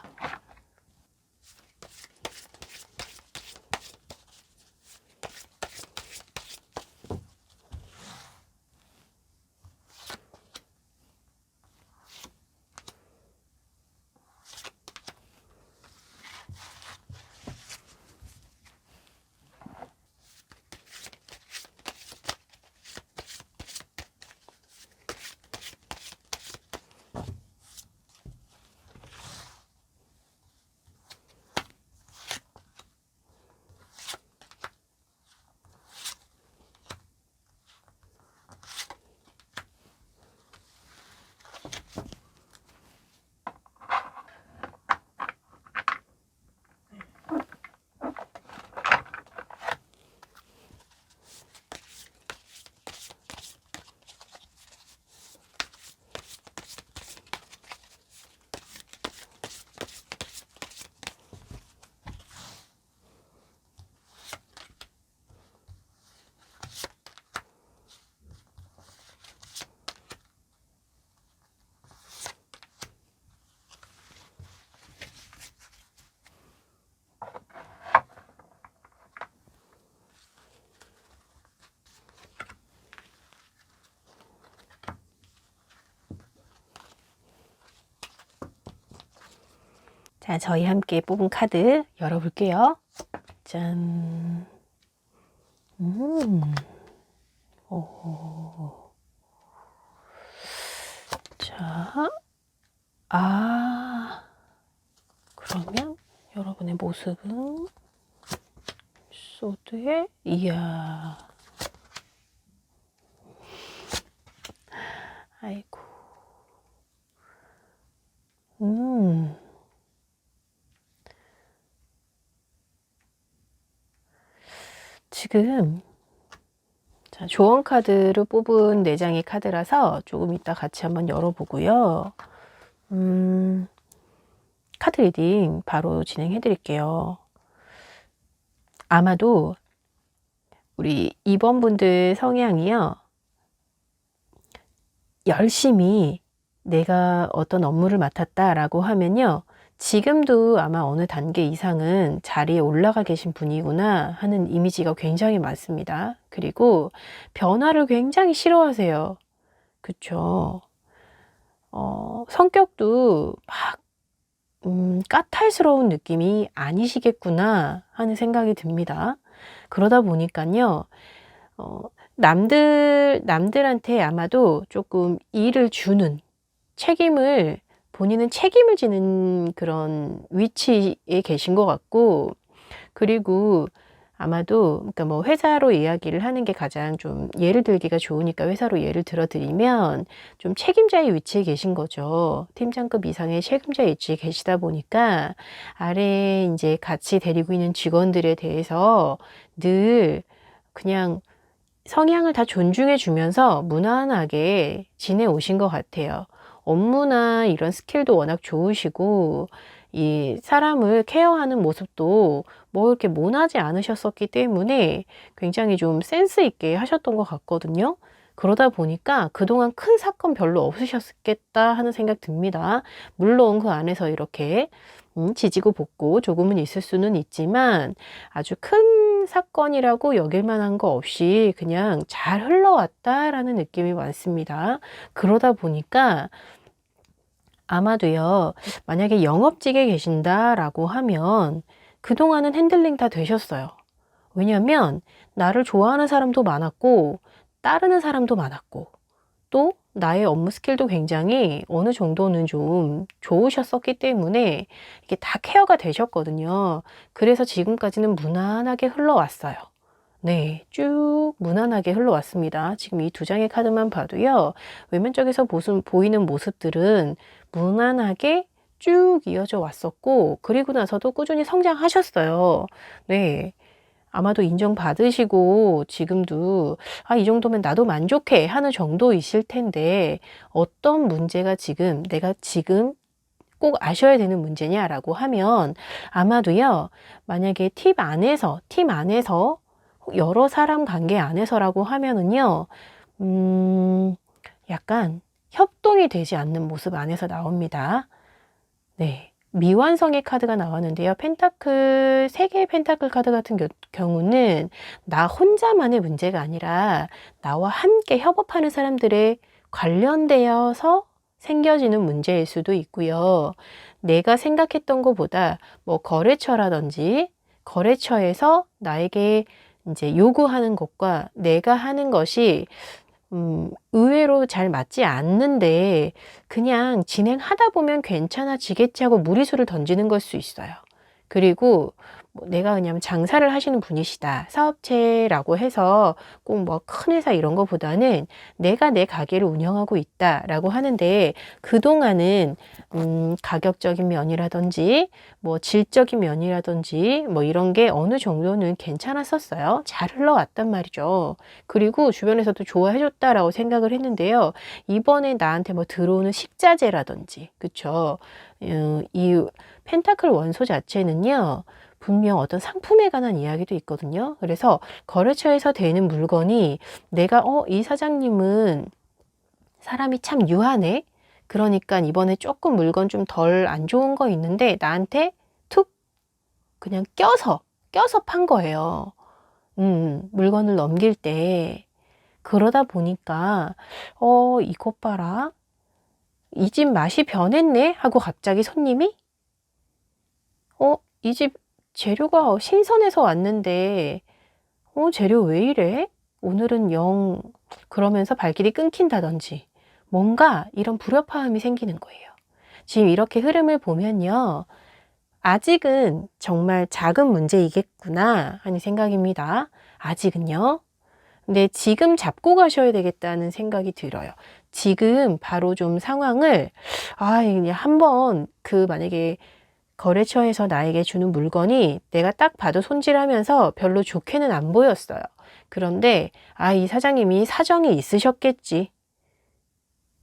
자, 저희 함께 뽑은 카드 열어볼게요. 짠. 오. 자, 그러면 여러분의 모습은 소드에, 이야. 아이고. 지금, 자, 조언 카드로 뽑은 4장의 카드라서 조금 이따 같이 한번 열어보고요. 카드 리딩 바로 진행해 드릴게요. 아마도 우리 2번 분들 성향이요, 열심히 내가 어떤 업무를 맡았다라고 하면요. 지금도 아마 어느 단계 이상은 자리에 올라가 계신 분이구나 하는 이미지가 굉장히 많습니다. 그리고 변화를 굉장히 싫어하세요. 그쵸? 성격도 막, 까탈스러운 느낌이 아니시겠구나 하는 생각이 듭니다. 그러다 보니까요, 남들한테 아마도 조금 일을 주는 본인은 책임을 지는 그런 위치에 계신 것 같고, 그리고 아마도, 그러니까 뭐 회사로 이야기를 하는 게 가장 좀 예를 들기가 좋으니까 회사로 예를 들어 드리면 좀 책임자의 위치에 계신 거죠. 팀장급 이상의 책임자 위치에 계시다 보니까 아래에 이제 같이 데리고 있는 직원들에 대해서 늘 그냥 성향을 다 존중해 주면서 무난하게 지내오신 것 같아요. 업무나 이런 스킬도 워낙 좋으시고, 이 사람을 케어하는 모습도 뭐 이렇게 모나지 않으셨었기 때문에 굉장히 좀 센스 있게 하셨던 것 같거든요. 그러다 보니까 그동안 큰 사건 별로 없으셨겠다 하는 생각 듭니다. 물론 그 안에서 이렇게 지지고 볶고 조금은 있을 수는 있지만 아주 큰 사건이라고 여길 만한 거 없이 그냥 잘 흘러왔다라는 느낌이 많습니다. 그러다 보니까 아마도요, 만약에 영업직에 계신다라고 하면 그동안은 핸들링 다 되셨어요. 왜냐면 나를 좋아하는 사람도 많았고 따르는 사람도 많았고 또 나의 업무 스킬도 굉장히 어느 정도는 좀 좋으셨었기 때문에 이게 다 케어가 되셨거든요. 그래서 지금까지는 무난하게 흘러왔어요. 네, 쭉 무난하게 흘러왔습니다. 지금 이 두 장의 카드만 봐도요, 외면적에서 보이는 모습들은 무난하게 쭉 이어져 왔었고, 그리고 나서도 꾸준히 성장하셨어요. 네. 아마도 인정받으시고 지금도 이 정도면 나도 만족해 하는 정도이실 텐데 어떤 문제가 내가 지금 꼭 아셔야 되는 문제냐라고 하면 아마도요, 만약에 팀 안에서 여러 사람 관계 안에서라고 하면은요, 약간 협동이 되지 않는 모습 안에서 나옵니다. 네. 미완성의 카드가 나왔는데요. 펜타클, 3개의 펜타클 카드 같은 경우는 나 혼자만의 문제가 아니라 나와 함께 협업하는 사람들의 관련되어서 생겨지는 문제일 수도 있고요. 내가 생각했던 것보다 뭐 거래처라든지 거래처에서 나에게 이제 요구하는 것과 내가 하는 것이 의외로 잘 맞지 않는데 그냥 진행하다 보면 괜찮아지겠지 하고 무리수를 던지는 걸 수 있어요. 그리고 뭐 내가 그냥 장사를 하시는 분이시다. 사업체라고 해서 꼭 뭐 큰 회사 이런 거보다는 내가 내 가게를 운영하고 있다라고 하는데 그동안은 가격적인 면이라든지 뭐 질적인 면이라든지 뭐 이런 게 어느 정도는 괜찮았었어요. 잘 흘러왔단 말이죠. 그리고 주변에서도 좋아해 줬다라고 생각을 했는데요. 이번에 나한테 뭐 들어오는 식자재라든지 그쵸? 이 펜타클 원소 자체는요. 분명 어떤 상품에 관한 이야기도 있거든요. 그래서 거래처에서 되는 물건이 내가 이 사장님은 사람이 참 유하네. 그러니까 이번에 조금 물건 좀 덜 안 좋은 거 있는데 나한테 툭 그냥 껴서 판 거예요. 물건을 넘길 때. 그러다 보니까 이것 봐라. 이 집 맛이 변했네 하고 갑자기 손님이 이 집 재료가 신선해서 왔는데 재료 왜 이래? 오늘은 영 그러면서 발길이 끊긴다든지 뭔가 이런 불협화음이 생기는 거예요. 지금 이렇게 흐름을 보면요. 아직은 정말 작은 문제이겠구나 하는 생각입니다. 아직은요. 근데 지금 잡고 가셔야 되겠다는 생각이 들어요. 지금 바로 좀 상황을 그냥 한번 만약에 거래처에서 나에게 주는 물건이 내가 딱 봐도 손질하면서 별로 좋게는 안 보였어요. 그런데 이 사장님이 사정이 있으셨겠지.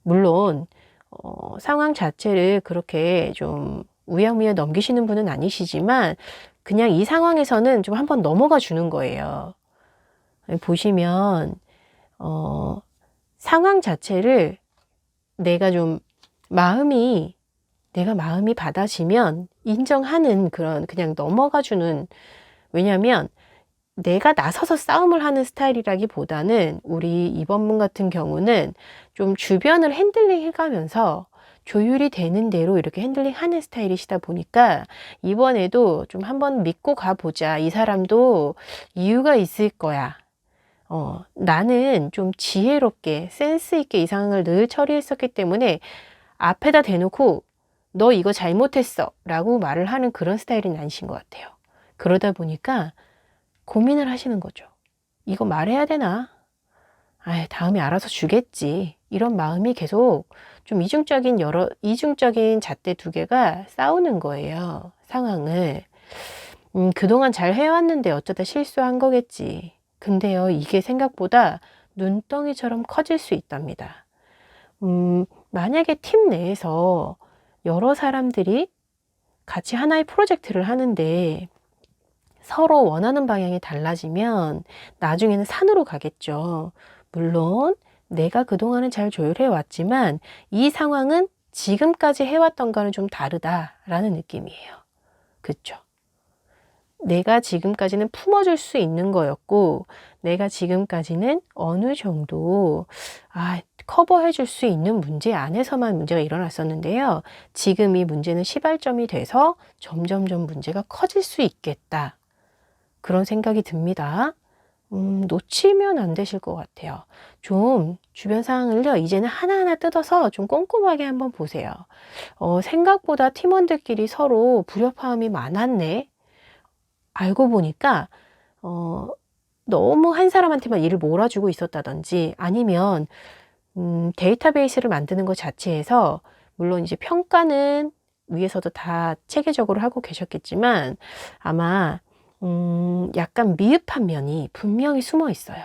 물론 상황 자체를 그렇게 좀 우야무야 넘기시는 분은 아니시지만 그냥 이 상황에서는 좀 한번 넘어가 주는 거예요. 보시면 상황 자체를 내가 좀 내가 마음이 받아지면 인정하는 그런 그냥 넘어가주는, 왜냐면 내가 나서서 싸움을 하는 스타일이라기보다는 우리 이번분 같은 경우는 좀 주변을 핸들링 해가면서 조율이 되는 대로 이렇게 핸들링 하는 스타일이시다 보니까 이번에도 좀 한번 믿고 가보자. 이 사람도 이유가 있을 거야. 나는 좀 지혜롭게 센스 있게 이 상황을 늘 처리했었기 때문에 앞에다 대놓고 너 이거 잘못했어 라고 말을 하는 그런 스타일은 아니신 것 같아요. 그러다 보니까 고민을 하시는 거죠. 이거 말해야 되나? 다음에 알아서 주겠지. 이런 마음이 계속 좀 이중적인 잣대 두 개가 싸우는 거예요. 상황을. 그동안 잘 해왔는데 어쩌다 실수한 거겠지. 근데요, 이게 생각보다 눈덩이처럼 커질 수 있답니다. 만약에 팀 내에서 여러 사람들이 같이 하나의 프로젝트를 하는데 서로 원하는 방향이 달라지면 나중에는 산으로 가겠죠. 물론 내가 그동안은 잘 조율해 왔지만 이 상황은 지금까지 해왔던 거는 좀 다르다라는 느낌이에요. 그쵸? 내가 지금까지는 품어줄 수 있는 거였고 내가 지금까지는 어느 정도 커버해 줄 수 있는 문제 안에서만 문제가 일어났었는데요. 지금 이 문제는 시발점이 돼서 점점점 문제가 커질 수 있겠다. 그런 생각이 듭니다. 놓치면 안 되실 것 같아요. 좀 주변 상황을요, 이제는 하나하나 뜯어서 좀 꼼꼼하게 한번 보세요. 생각보다 팀원들끼리 서로 불협화음이 많았네. 알고 보니까 너무 한 사람한테만 일을 몰아주고 있었다든지 아니면 데이터베이스를 만드는 것 자체에서 물론 이제 평가는 위에서도 다 체계적으로 하고 계셨겠지만 아마 약간 미흡한 면이 분명히 숨어 있어요.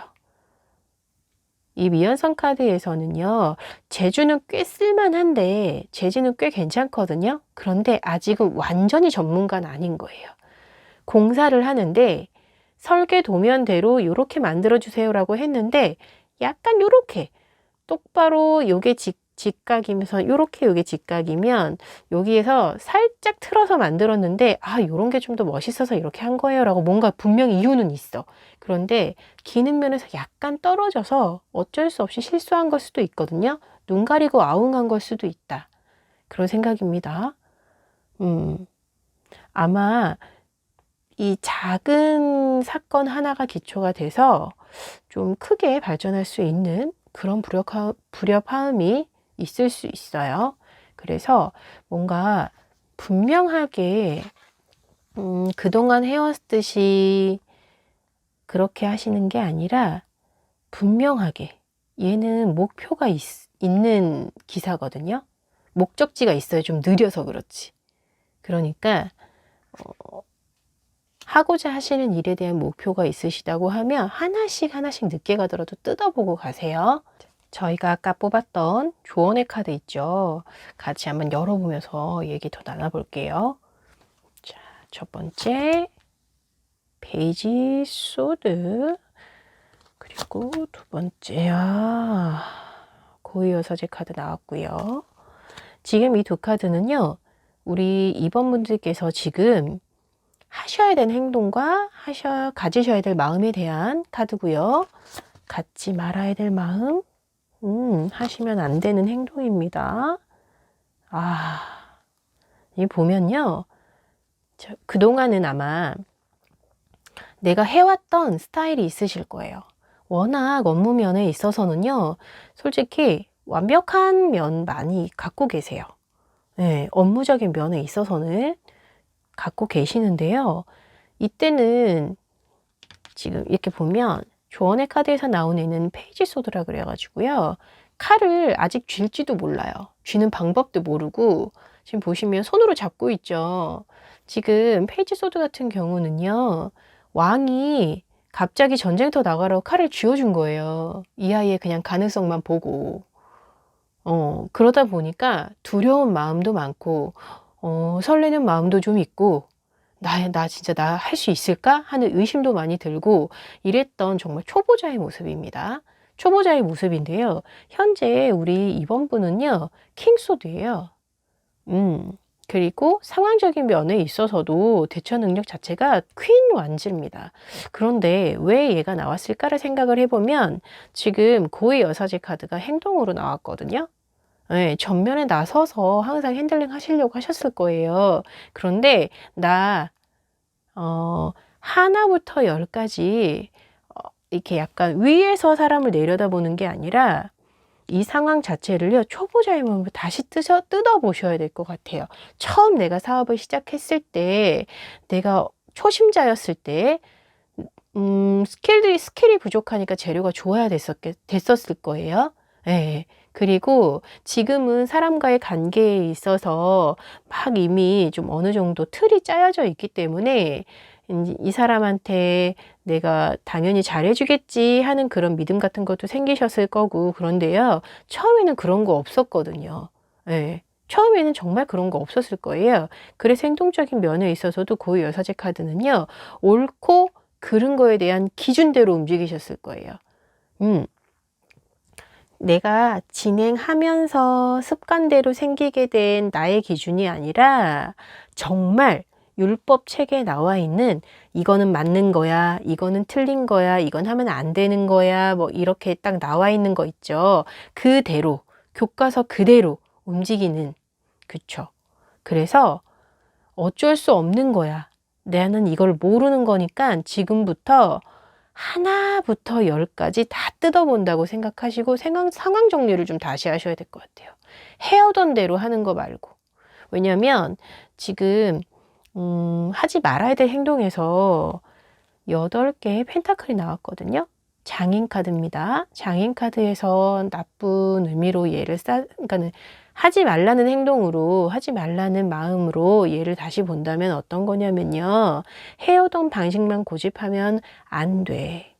이 미완성 카드에서는요, 재주는 꽤 쓸만한데 재주는 꽤 괜찮거든요. 그런데 아직은 완전히 전문가는 아닌 거예요. 공사를 하는데 설계 도면대로 이렇게 만들어 주세요라고 했는데 약간 요렇게 똑바로 요게 직각이면서 요렇게 요게 직각이면 여기에서 살짝 틀어서 만들었는데 요런 게 좀 더 멋있어서 이렇게 한 거예요 라고 뭔가 분명히 이유는 있어. 그런데 기능 면에서 약간 떨어져서 어쩔 수 없이 실수한 걸 수도 있거든요. 눈 가리고 아웅한 걸 수도 있다. 그런 생각입니다. 아마 이 작은 사건 하나가 기초가 돼서 좀 크게 발전할 수 있는 그런 불협화음이 있을 수 있어요. 그래서 뭔가 분명하게 그동안 해왔듯이 그렇게 하시는 게 아니라 분명하게 얘는 목표가 있는 기사거든요. 목적지가 있어요. 좀 느려서 그렇지. 그러니까 하고자 하시는 일에 대한 목표가 있으시다고 하면 하나씩 늦게 가더라도 뜯어보고 가세요. 저희가 아까 뽑았던 조언의 카드 있죠. 같이 한번 열어보면서 얘기 더 나눠볼게요. 자, 첫 번째 페이지 소드, 그리고 두 번째 고유여사제 카드 나왔고요. 지금 이 두 카드는요, 우리 이번분들께서 지금 하셔야 되는 행동과 가지셔야 될 마음에 대한 카드고요. 갖지 말아야 될 마음, 하시면 안 되는 행동입니다. 이 보면요, 그동안은 아마 내가 해왔던 스타일이 있으실 거예요. 워낙 업무 면에 있어서는요, 솔직히 완벽한 면 많이 갖고 계세요. 네, 업무적인 면에 있어서는 갖고 계시는데요. 이때는 지금 이렇게 보면 조언의 카드에서 나온 애는 페이지 소드라 그래가지고요. 칼을 아직 쥘지도 몰라요. 쥐는 방법도 모르고 지금 보시면 손으로 잡고 있죠. 지금 페이지 소드 같은 경우는요. 왕이 갑자기 전쟁터 나가라고 칼을 쥐어준 거예요. 이 아이의 그냥 가능성만 보고. 그러다 보니까 두려운 마음도 많고 설레는 마음도 좀 있고 나 진짜 나 할 수 있을까 하는 의심도 많이 들고 이랬던 정말 초보자의 모습입니다. 초보자의 모습인데요. 현재 우리 이번 분은요, 킹소드예요. 그리고 상황적인 면에 있어서도 대처 능력 자체가 퀸 완즈입니다. 그런데 왜 얘가 나왔을까를 생각을 해보면 지금 고의 여사제 카드가 행동으로 나왔거든요. 네, 전면에 나서서 항상 핸들링 하시려고 하셨을 거예요. 그런데 하나부터 열까지 이렇게 약간 위에서 사람을 내려다보는 게 아니라 이 상황 자체를요, 초보자의 마음으로 다시 뜯어보셔야 될 것 같아요. 처음 내가 사업을 시작했을 때, 내가 초심자였을 때, 스킬이 부족하니까 재료가 좋아야 됐었을 거예요. 예. 그리고 지금은 사람과의 관계에 있어서 막 이미 좀 어느 정도 틀이 짜여져 있기 때문에 이 사람한테 내가 당연히 잘해주겠지 하는 그런 믿음 같은 것도 생기셨을 거고, 그런데요, 처음에는 그런 거 없었거든요. 예. 처음에는 정말 그런 거 없었을 거예요. 그래서 행동적인 면에 있어서도 고유 여사제 카드는요, 옳고 그른 거에 대한 기준대로 움직이셨을 거예요. 내가 진행하면서 습관대로 생기게 된 나의 기준이 아니라 정말 율법 책에 나와 있는 이거는 맞는 거야, 이거는 틀린 거야, 이건 하면 안 되는 거야, 뭐 이렇게 딱 나와 있는 거 있죠. 그대로, 교과서 그대로 움직이는, 그쵸. 그래서 어쩔 수 없는 거야. 나는 이걸 모르는 거니까 지금부터 하나부터 열까지 다 뜯어본다고 생각하시고 상황 정리를 좀 다시 하셔야 될 것 같아요. 해오던 대로 하는 거 말고. 왜냐면 지금 하지 말아야 될 행동에서 8개의 펜타클이 나왔거든요. 장인 카드입니다. 장인 카드에서 나쁜 의미로 얘를 그러니까는 하지 말라는 행동으로, 하지 말라는 마음으로 얘를 다시 본다면 어떤 거냐면요. 해오던 방식만 고집하면 안 돼.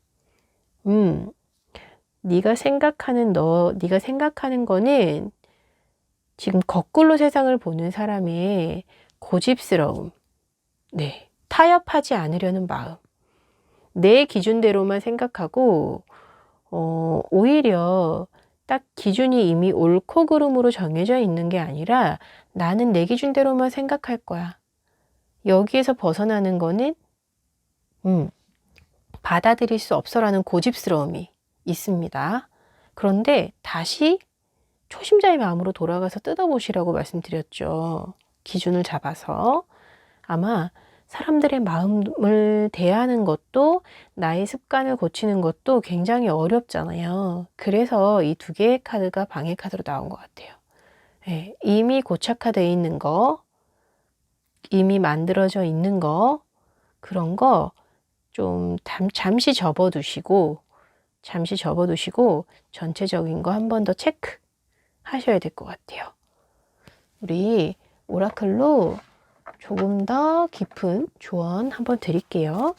네가 생각하는 거는 지금 거꾸로 세상을 보는 사람의 고집스러움, 네, 타협하지 않으려는 마음, 내 기준대로만 생각하고 오히려 딱 기준이 이미 옳고 그름으로 정해져 있는 게 아니라 나는 내 기준대로만 생각할 거야. 여기에서 벗어나는 거는 받아들일 수 없어라는 고집스러움이 있습니다. 그런데 다시 초심자의 마음으로 돌아가서 뜯어보시라고 말씀드렸죠. 기준을 잡아서. 아마 사람들의 마음을 대하는 것도 나의 습관을 고치는 것도 굉장히 어렵잖아요. 그래서 이 2개의 카드가 방해 카드로 나온 것 같아요. 네, 이미 고착화되어 있는 거, 이미 만들어져 있는 거, 그런 거 좀 잠시 접어두시고 전체적인 거 한 번 더 체크 하셔야 될 것 같아요. 우리 오라클로 조금 더 깊은 조언 한번 드릴게요.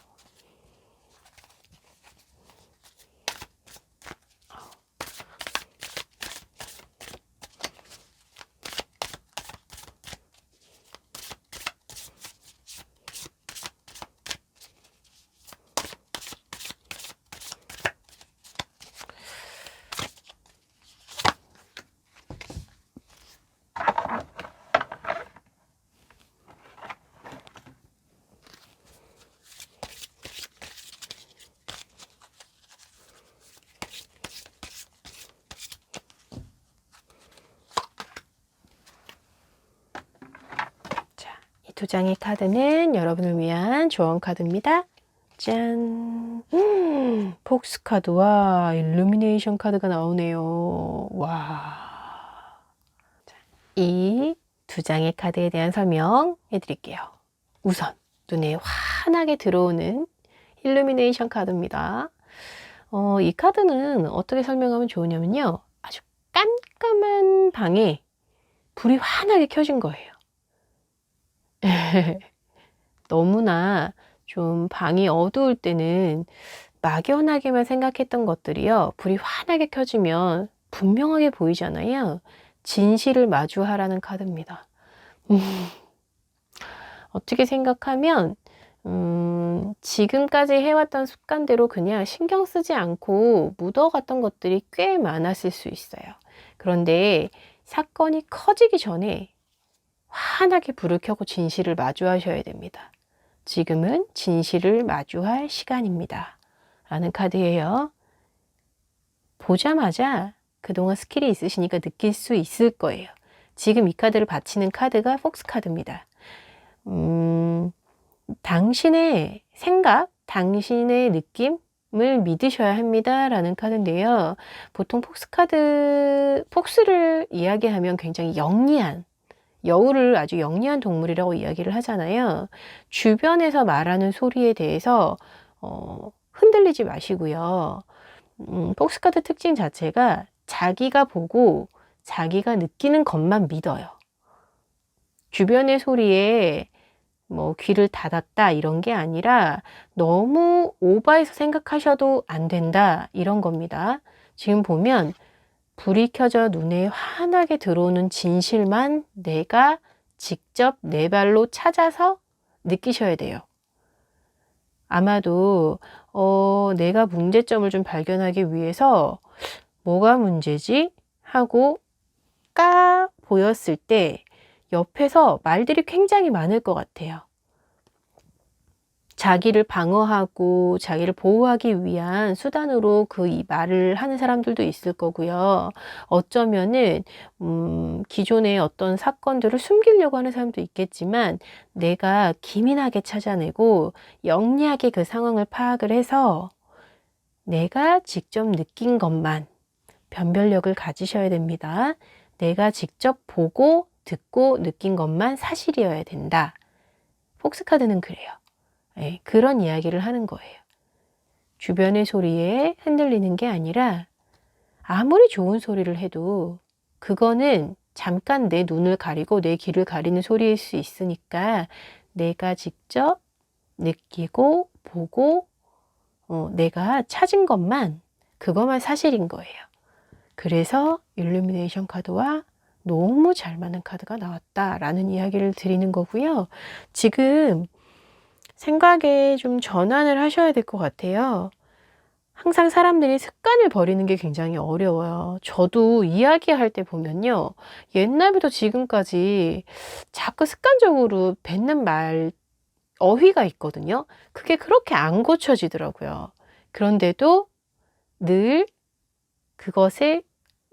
이 2장의 카드는 여러분을 위한 조언 카드입니다. 짠! 폭스 카드와 일루미네이션 카드가 나오네요. 와. 이 2장의 카드에 대한 설명해 드릴게요. 우선 눈에 환하게 들어오는 일루미네이션 카드입니다. 이 카드는 어떻게 설명하면 좋으냐면요. 아주 깜깜한 방에 불이 환하게 켜진 거예요. 너무나 좀 방이 어두울 때는 막연하게만 생각했던 것들이요, 불이 환하게 켜지면 분명하게 보이잖아요. 진실을 마주하라는 카드입니다. 어떻게 생각하면 지금까지 해왔던 습관대로 그냥 신경 쓰지 않고 묻어갔던 것들이 꽤 많았을 수 있어요. 그런데 사건이 커지기 전에 환하게 불을 켜고 진실을 마주하셔야 됩니다. 지금은 진실을 마주할 시간입니다. 라는 카드예요. 보자마자 그동안 스킬이 있으시니까 느낄 수 있을 거예요. 지금 이 카드를 바치는 카드가 폭스 카드입니다. 당신의 생각, 당신의 느낌을 믿으셔야 합니다. 라는 카드인데요. 보통 폭스를 이야기하면 굉장히 영리한, 여우를 아주 영리한 동물이라고 이야기를 하잖아요. 주변에서 말하는 소리에 대해서 흔들리지 마시고요. 폭스 카드 특징 자체가 자기가 보고 자기가 느끼는 것만 믿어요. 주변의 소리에 뭐 귀를 닫았다 이런 게 아니라 너무 오버해서 생각하셔도 안 된다 이런 겁니다. 지금 보면 불이 켜져 눈에 환하게 들어오는 진실만 내가 직접 내 발로 찾아서 느끼셔야 돼요. 아마도 내가 문제점을 좀 발견하기 위해서 뭐가 문제지? 하고 까 보였을 때 옆에서 말들이 굉장히 많을 것 같아요. 자기를 방어하고 자기를 보호하기 위한 수단으로 이 말을 하는 사람들도 있을 거고요. 어쩌면은 기존의 어떤 사건들을 숨기려고 하는 사람도 있겠지만 내가 기민하게 찾아내고 영리하게 그 상황을 파악을 해서 내가 직접 느낀 것만 변별력을 가지셔야 됩니다. 내가 직접 보고 듣고 느낀 것만 사실이어야 된다. 폭스 카드는 그래요. 네, 그런 이야기를 하는 거예요. 주변의 소리에 흔들리는 게 아니라 아무리 좋은 소리를 해도 그거는 잠깐 내 눈을 가리고 내 귀를 가리는 소리일 수 있으니까 내가 직접 느끼고 보고 내가 찾은 것만 그것만 사실인 거예요. 그래서 일루미네이션 카드와 너무 잘 맞는 카드가 나왔다라는 이야기를 드리는 거고요. 지금 생각에 좀 전환을 하셔야 될 것 같아요. 항상 사람들이 습관을 버리는 게 굉장히 어려워요. 저도 이야기할 때 보면요. 옛날부터 지금까지 자꾸 습관적으로 뱉는 말, 어휘가 있거든요. 그게 그렇게 안 고쳐지더라고요. 그런데도 늘 그것을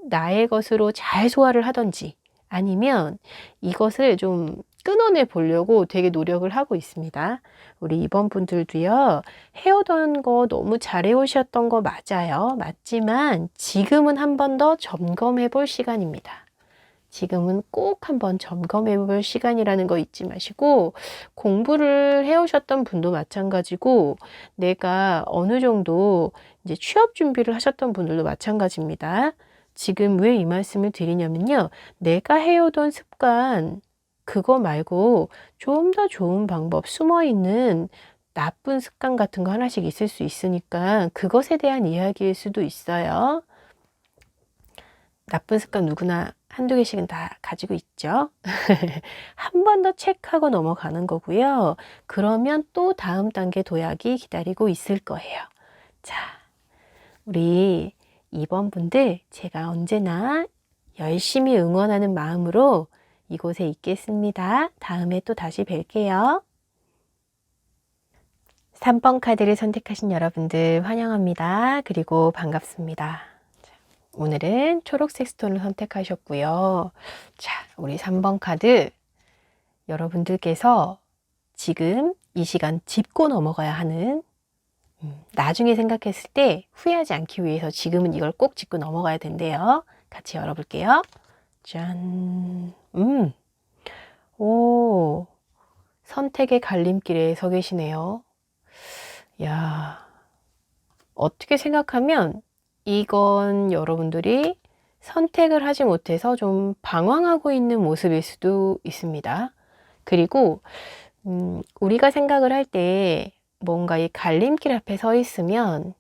나의 것으로 잘 소화를 하던지 아니면 이것을 좀 끊어내 보려고 되게 노력을 하고 있습니다. 우리 이번 분들도요. 해오던 거 너무 잘해 오셨던 거 맞아요. 맞지만 지금은 한 번 더 점검해 볼 시간입니다. 지금은 꼭 한번 점검해 볼 시간이라는 거 잊지 마시고 공부를 해 오셨던 분도 마찬가지고 내가 어느 정도 이제 취업 준비를 하셨던 분들도 마찬가지입니다. 지금 왜 이 말씀을 드리냐면요. 내가 해오던 습관 그거 말고 좀 더 좋은 방법, 숨어있는 나쁜 습관 같은 거 하나씩 있을 수 있으니까 그것에 대한 이야기일 수도 있어요. 나쁜 습관 누구나 한두 개씩은 다 가지고 있죠. 한 번 더 체크하고 넘어가는 거고요. 그러면 또 다음 단계 도약이 기다리고 있을 거예요. 자, 우리 이번 분들 제가 언제나 열심히 응원하는 마음으로 이곳에 있겠습니다. 다음에 또 다시 뵐게요. 3번 카드를 선택하신 여러분들 환영합니다. 그리고 반갑습니다. 오늘은 초록색 스톤을 선택하셨고요. 자, 우리 3번 카드 여러분들께서 지금 이 시간 짚고 넘어가야 하는 나중에 생각했을 때 후회하지 않기 위해서 지금은 이걸 꼭 짚고 넘어가야 된대요. 같이 열어볼게요. 짠. 오, 선택의 갈림길에 서 계시네요. 야, 어떻게 생각하면 이건 여러분들이 선택을 하지 못해서 좀 방황하고 있는 모습일 수도 있습니다. 그리고 우리가 생각을 할 때 뭔가 이 갈림길 앞에 서 있으면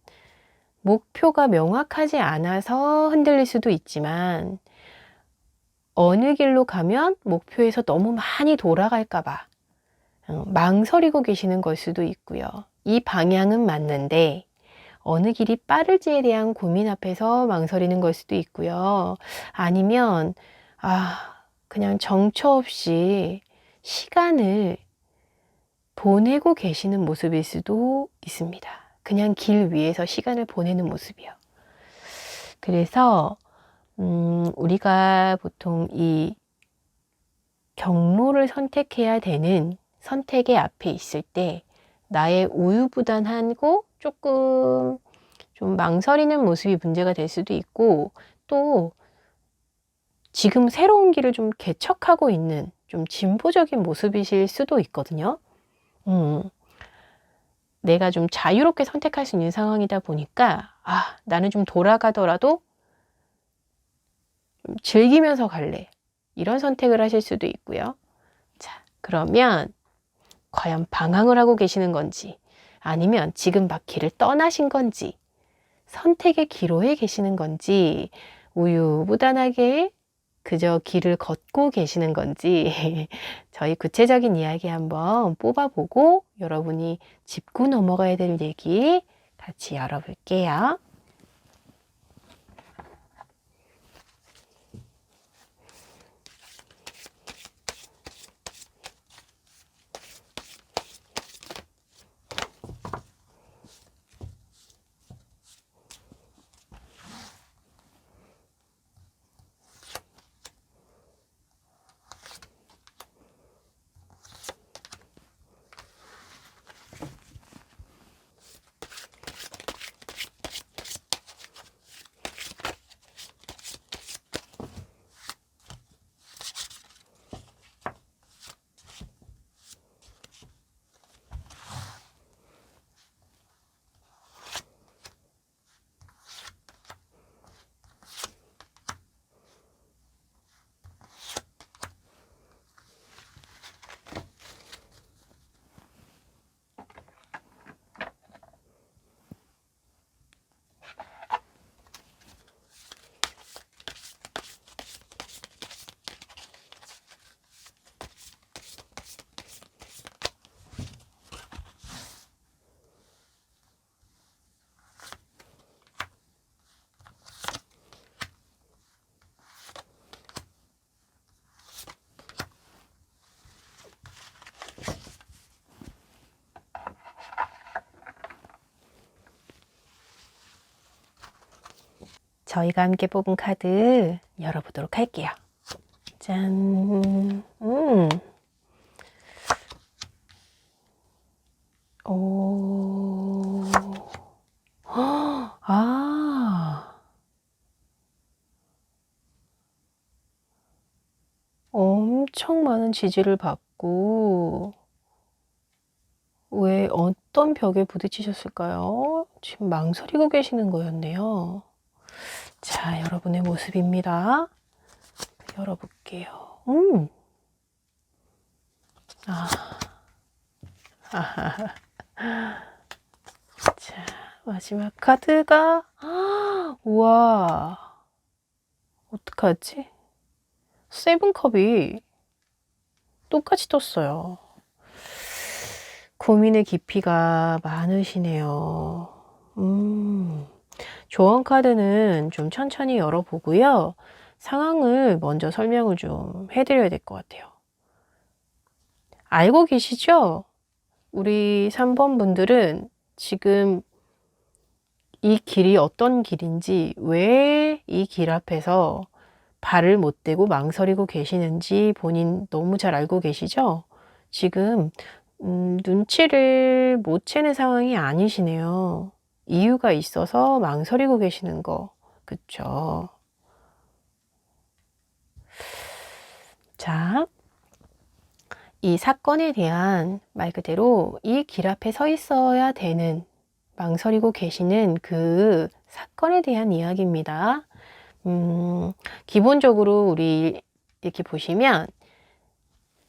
목표가 명확하지 않아서 흔들릴 수도 있지만 어느 길로 가면 목표에서 너무 많이 돌아갈까 봐 망설이고 계시는 걸 수도 있고요. 이 방향은 맞는데 어느 길이 빠를지에 대한 고민 앞에서 망설이는 걸 수도 있고요. 아니면 그냥 정처 없이 시간을 보내고 계시는 모습일 수도 있습니다. 그냥 길 위에서 시간을 보내는 모습이요. 그래서 우리가 보통 이 경로를 선택해야 되는 선택의 앞에 있을 때 나의 우유부단하고 조금 좀 망설이는 모습이 문제가 될 수도 있고, 또 지금 새로운 길을 좀 개척하고 있는 좀 진보적인 모습이실 수도 있거든요. 내가 좀 자유롭게 선택할 수 있는 상황이다 보니까 나는 좀 돌아가더라도 좀 즐기면서 갈래, 이런 선택을 하실 수도 있고요. 자, 그러면 과연 방황을 하고 계시는 건지, 아니면 지금 막 길을 떠나신 건지, 선택의 기로에 계시는 건지, 우유부단하게 그저 길을 걷고 계시는 건지 저희 구체적인 이야기 한번 뽑아보고 여러분이 짚고 넘어가야 될 얘기 같이 열어볼게요. 저희가 함께 뽑은 카드 열어보도록 할게요. 짠. 오. 엄청 많은 지지를 받고, 왜 어떤 벽에 부딪히셨을까요? 지금 망설이고 계시는 거였네요. 자, 여러분의 모습입니다. 열어볼게요. 자, 마지막 카드가, 우와, 어떡하지? 세븐컵이 똑같이 떴어요. 고민의 깊이가 많으시네요. 조언 카드는 좀 천천히 열어보고요. 상황을 먼저 설명을 좀 해드려야 될 것 같아요. 알고 계시죠? 우리 3번 분들은 지금 이 길이 어떤 길인지, 왜 이 길 앞에서 발을 못 대고 망설이고 계시는지 본인 너무 잘 알고 계시죠? 지금 눈치를 못 채는 상황이 아니시네요. 이유가 있어서 망설이고 계시는 거, 그쵸? 자, 이 사건에 대한 말 그대로 이 길 앞에 서 있어야 되는, 망설이고 계시는 그 사건에 대한 이야기입니다. 기본적으로 우리 이렇게 보시면,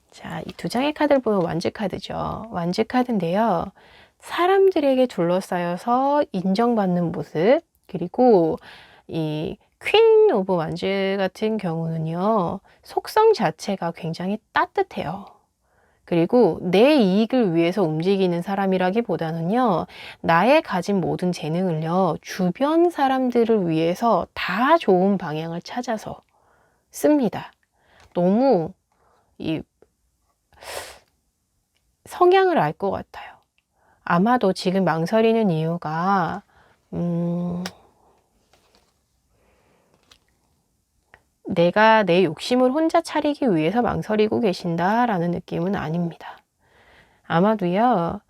자, 이 두 장의 카드를 보면 완즈 카드죠. 완즈 카드인데요. 사람들에게 둘러싸여서 인정받는 모습, 그리고 이 퀸 오브 완즈 같은 경우는요, 속성 자체가 굉장히 따뜻해요. 그리고 내 이익을 위해서 움직이는 사람이라기보다는요, 나의 가진 모든 재능을요, 주변 사람들을 위해서 다 좋은 방향을 찾아서 씁니다. 너무 이 성향을 알 것 같아요. 아마도 지금 망설이는 이유가 내가 내 욕심을 혼자 차리기 위해서 망설이고 계신다라는 느낌은 아닙니다. 아마도요,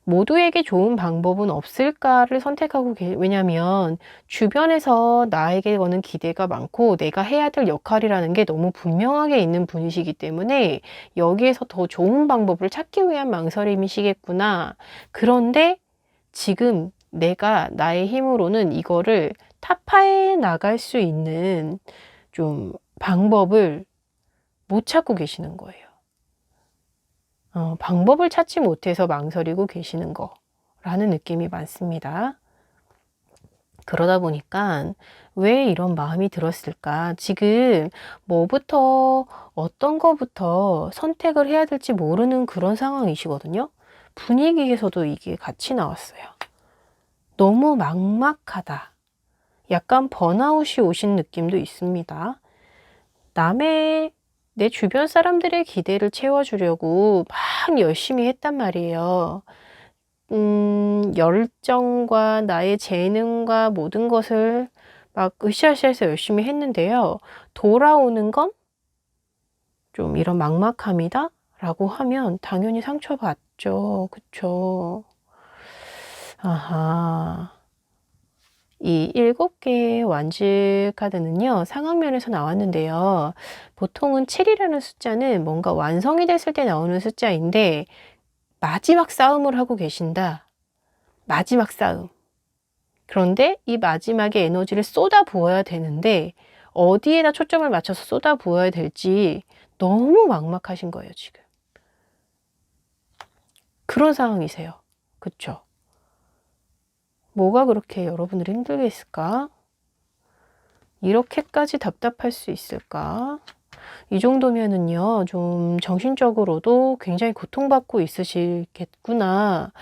모두에게 좋은 방법은 없을까를 선택하고 왜냐면 주변에서 나에게 거는 기대가 많고 내가 해야 될 역할이라는 게 너무 분명하게 있는 분이시기 때문에 여기에서 더 좋은 방법을 찾기 위한 망설임이시겠구나. 그런데 지금 내가 나의 힘으로는 이거를 타파해 나갈 수 있는 좀 방법을 못 찾고 계시는 거예요. 방법을 찾지 못해서 망설이고 계시는 거라는 느낌이 많습니다. 그러다 보니까 왜 이런 마음이 들었을까? 지금 뭐부터 어떤 거부터 선택을 해야 될지 모르는 그런 상황이시거든요. 분위기에서도 이게 같이 나왔어요. 너무 막막하다. 약간 번아웃이 오신 느낌도 있습니다. 내 주변 사람들의 기대를 채워주려고 막 열심히 했단 말이에요. 열정과 나의 재능과 모든 것을 막 으쌰으쌰해서 열심히 했는데요. 돌아오는 건 좀 이런 막막함이다? 라고 하면 당연히 상처받죠. 그쵸? 아하. 이 7개의 완즈 카드는요, 상황면에서 나왔는데요. 보통은 7이라는 숫자는 뭔가 완성이 됐을 때 나오는 숫자인데, 마지막 싸움을 하고 계신다. 마지막 싸움. 그런데 이 마지막에 에너지를 쏟아 부어야 되는데, 어디에다 초점을 맞춰서 쏟아 부어야 될지 너무 막막하신 거예요, 지금. 그런 상황이세요. 그쵸? 뭐가 그렇게 여러분을 힘들게 했을까? 이렇게까지 답답할 수 있을까? 이 정도면은요, 좀 정신적으로도 굉장히 고통받고 있으시겠구나.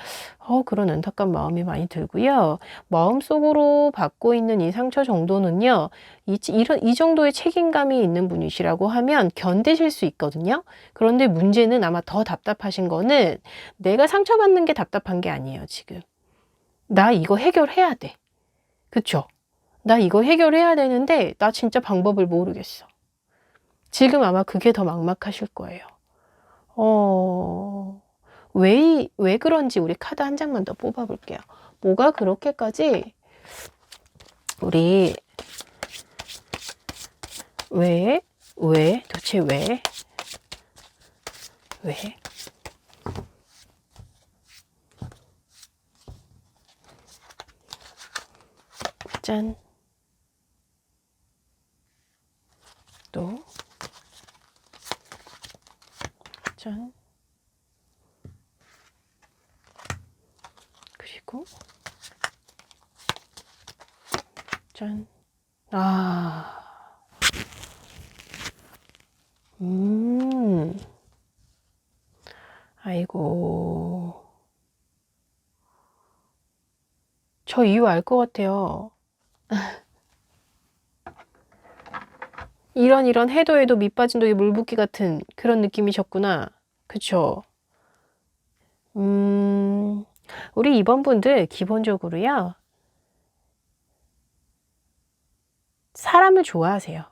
그런 안타까운 마음이 많이 들고요. 마음속으로 받고 있는 이 상처 정도는요, 이 정도의 책임감이 있는 분이시라고 하면 견디실 수 있거든요. 그런데 문제는 아마 더 답답하신 거는 내가 상처받는 게 답답한 게 아니에요, 지금. 나 이거 해결해야 돼. 그쵸? 나 이거 해결해야 되는데 나 진짜 방법을 모르겠어. 지금 아마 그게 더 막막하실 거예요. 왜 그런지 우리 카드 한 장만 더 뽑아볼게요. 뭐가 그렇게까지 우리 도대체 왜? 짠. 또 짠. 그리고 짠. 아이고. 저 이유 알 것 같아요. 이런 해도 밑 빠진 독에 물 붓기 같은 그런 느낌이셨구나. 그쵸? 우리 이번 분들 기본적으로요. 사람을 좋아하세요.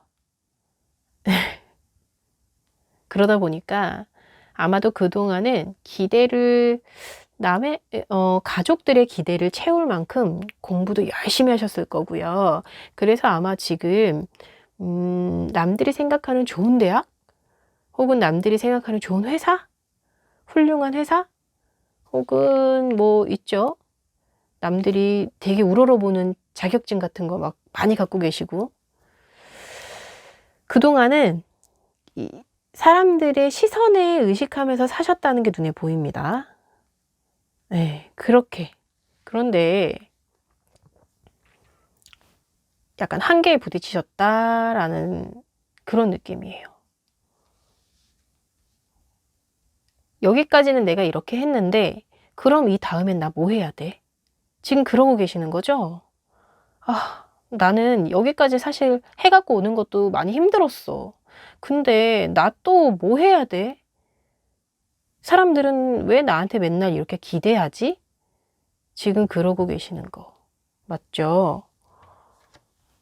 그러다 보니까 아마도 그동안은 가족들의 기대를 채울 만큼 공부도 열심히 하셨을 거고요. 그래서 아마 지금, 남들이 생각하는 좋은 대학? 혹은 남들이 생각하는 좋은 회사? 훌륭한 회사? 혹은 뭐 있죠? 남들이 되게 우러러보는 자격증 같은 거 막 많이 갖고 계시고. 그동안은 사람들의 시선에 의식하면서 사셨다는 게 눈에 보입니다. 네, 그렇게. 그런데 약간 한계에 부딪히셨다라는 그런 느낌이에요. 여기까지는 내가 이렇게 했는데 그럼 이 다음엔 나 뭐 해야 돼? 지금 그러고 계시는 거죠? 나는 여기까지 사실 해갖고 오는 것도 많이 힘들었어. 근데 나 또 뭐 해야 돼? 사람들은 왜 나한테 맨날 이렇게 기대하지? 지금 그러고 계시는 거. 맞죠?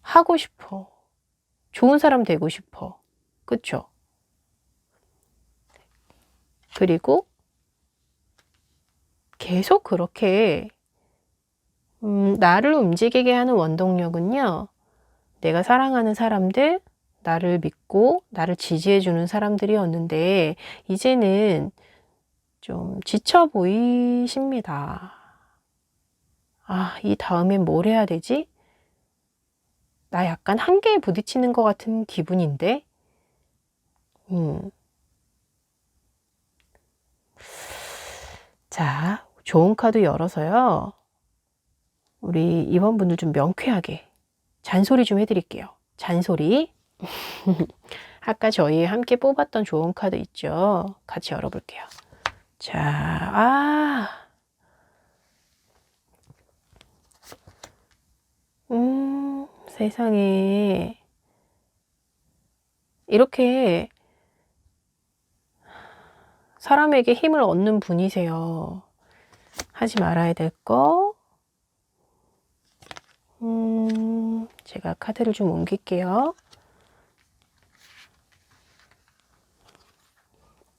하고 싶어. 좋은 사람 되고 싶어. 그쵸? 그리고 계속 그렇게 나를 움직이게 하는 원동력은요. 내가 사랑하는 사람들, 나를 믿고 나를 지지해주는 사람들이었는데 이제는 좀 지쳐 보이십니다. 이 다음엔 뭘 해야 되지? 나 약간 한계에 부딪히는 것 같은 기분인데? 자, 좋은 카드 열어서요. 우리 이번 분들 좀 명쾌하게 잔소리 좀 해드릴게요. 잔소리. 아까 저희 함께 뽑았던 좋은 카드 있죠? 같이 열어볼게요. 자, 세상에. 이렇게 사람에게 힘을 얻는 분이세요. 하지 말아야 될 거. 제가 카드를 좀 옮길게요.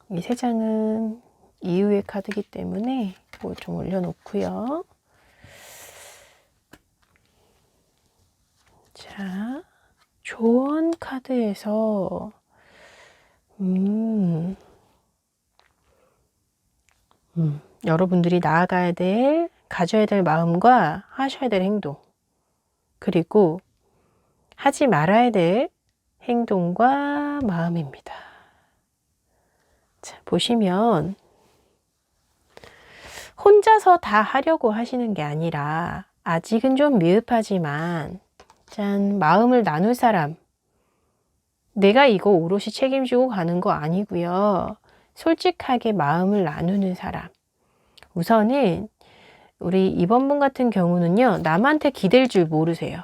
이 세 장은 이후의 카드이기 때문에 뭐 좀 올려놓고요. 자, 조언 카드에서 여러분들이 나아가야 될, 가져야 될 마음과 하셔야 될 행동, 그리고 하지 말아야 될 행동과 마음입니다. 자, 보시면 혼자서 다 하려고 하시는 게 아니라 아직은 좀 미흡하지만 짠, 마음을 나눌 사람, 내가 이거 오롯이 책임지고 가는 거 아니고요. 솔직하게 마음을 나누는 사람. 우선은 우리 이번 분 같은 경우는요. 남한테 기댈 줄 모르세요.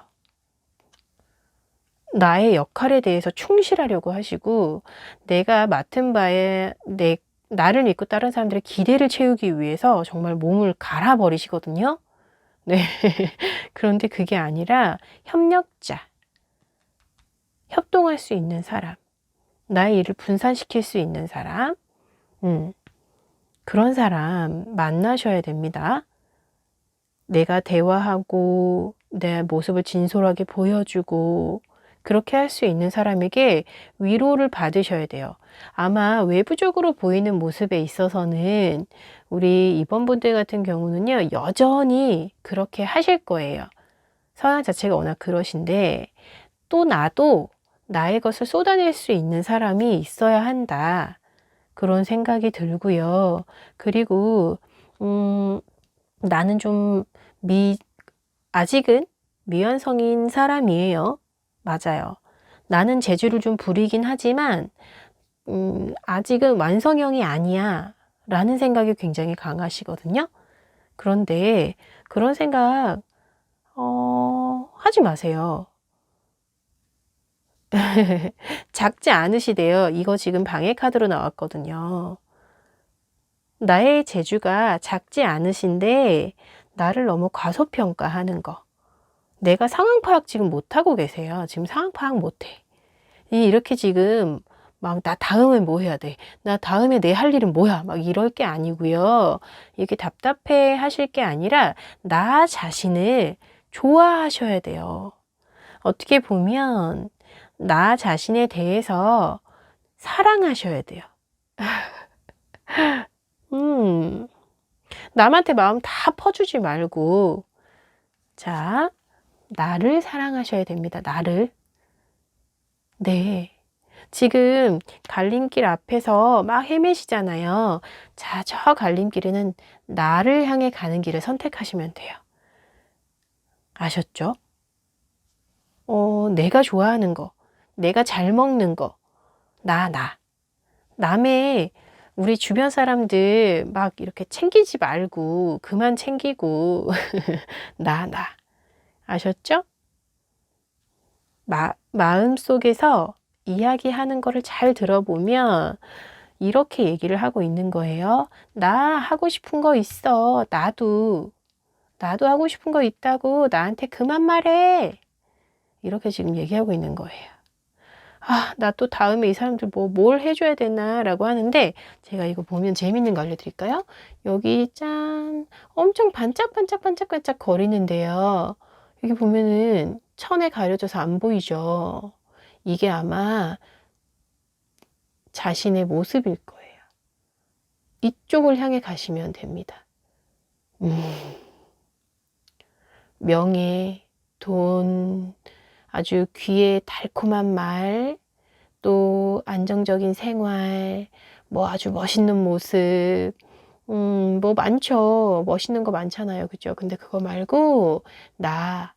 나의 역할에 대해서 충실하려고 하시고 내가 맡은 바에 나를 믿고 다른 사람들의 기대를 채우기 위해서 정말 몸을 갈아버리시거든요. 네. 그런데 그게 아니라 협력자, 협동할 수 있는 사람, 나의 일을 분산시킬 수 있는 사람, 그런 사람 만나셔야 됩니다. 내가 대화하고 내 모습을 진솔하게 보여주고 그렇게 할 수 있는 사람에게 위로를 받으셔야 돼요. 아마 외부적으로 보이는 모습에 있어서는 우리 이번 분들 같은 경우는요, 여전히 그렇게 하실 거예요. 성향 자체가 워낙 그러신데 또 나도 나의 것을 쏟아낼 수 있는 사람이 있어야 한다. 그런 생각이 들고요. 그리고 나는 좀 아직은 미완성인 사람이에요. 맞아요. 나는 재주를 좀 부리긴 하지만 아직은 완성형이 아니야 라는 생각이 굉장히 강하시거든요. 그런데 그런 생각 하지 마세요. 작지 않으시대요. 이거 지금 방해 카드로 나왔거든요. 나의 재주가 작지 않으신데 나를 너무 과소평가하는 거. 내가 상황 파악 지금 못하고 계세요. 지금 상황 파악 못해. 이렇게 지금 막 나 다음에 뭐 해야 돼? 나 다음에 내 할 일은 뭐야? 막 이럴 게 아니고요. 이렇게 답답해 하실 게 아니라 나 자신을 좋아하셔야 돼요. 어떻게 보면 나 자신에 대해서 사랑하셔야 돼요. 남한테 마음 다 퍼주지 말고, 자, 나를 사랑하셔야 됩니다. 나를. 네. 지금 갈림길 앞에서 막 헤매시잖아요. 자, 저 갈림길에는 나를 향해 가는 길을 선택하시면 돼요. 아셨죠? 내가 좋아하는 거, 내가 잘 먹는 거, 나. 남의 우리 주변 사람들 막 이렇게 챙기지 말고 그만 챙기고 나 아셨죠? 마음속에서 이야기하는 거를 잘 들어보면 이렇게 얘기를 하고 있는 거예요. 나 하고 싶은 거 있어. 나도 하고 싶은 거 있다고. 나한테 그만 말해. 이렇게 지금 얘기하고 있는 거예요. 아, 나 또 다음에 이 사람들 뭘 해줘야 되나 라고 하는데, 제가 이거 보면 재밌는 거 알려드릴까요? 여기 짠, 엄청 반짝반짝 거리는데요. 여기 보면은 천에 가려져서 안 보이죠? 이게 아마 자신의 모습일 거예요. 이쪽을 향해 가시면 됩니다. 명예, 돈, 아주 귀에 달콤한 말, 또 안정적인 생활, 뭐 아주 멋있는 모습, 뭐 많죠. 멋있는 거 많잖아요. 그죠? 근데 그거 말고 나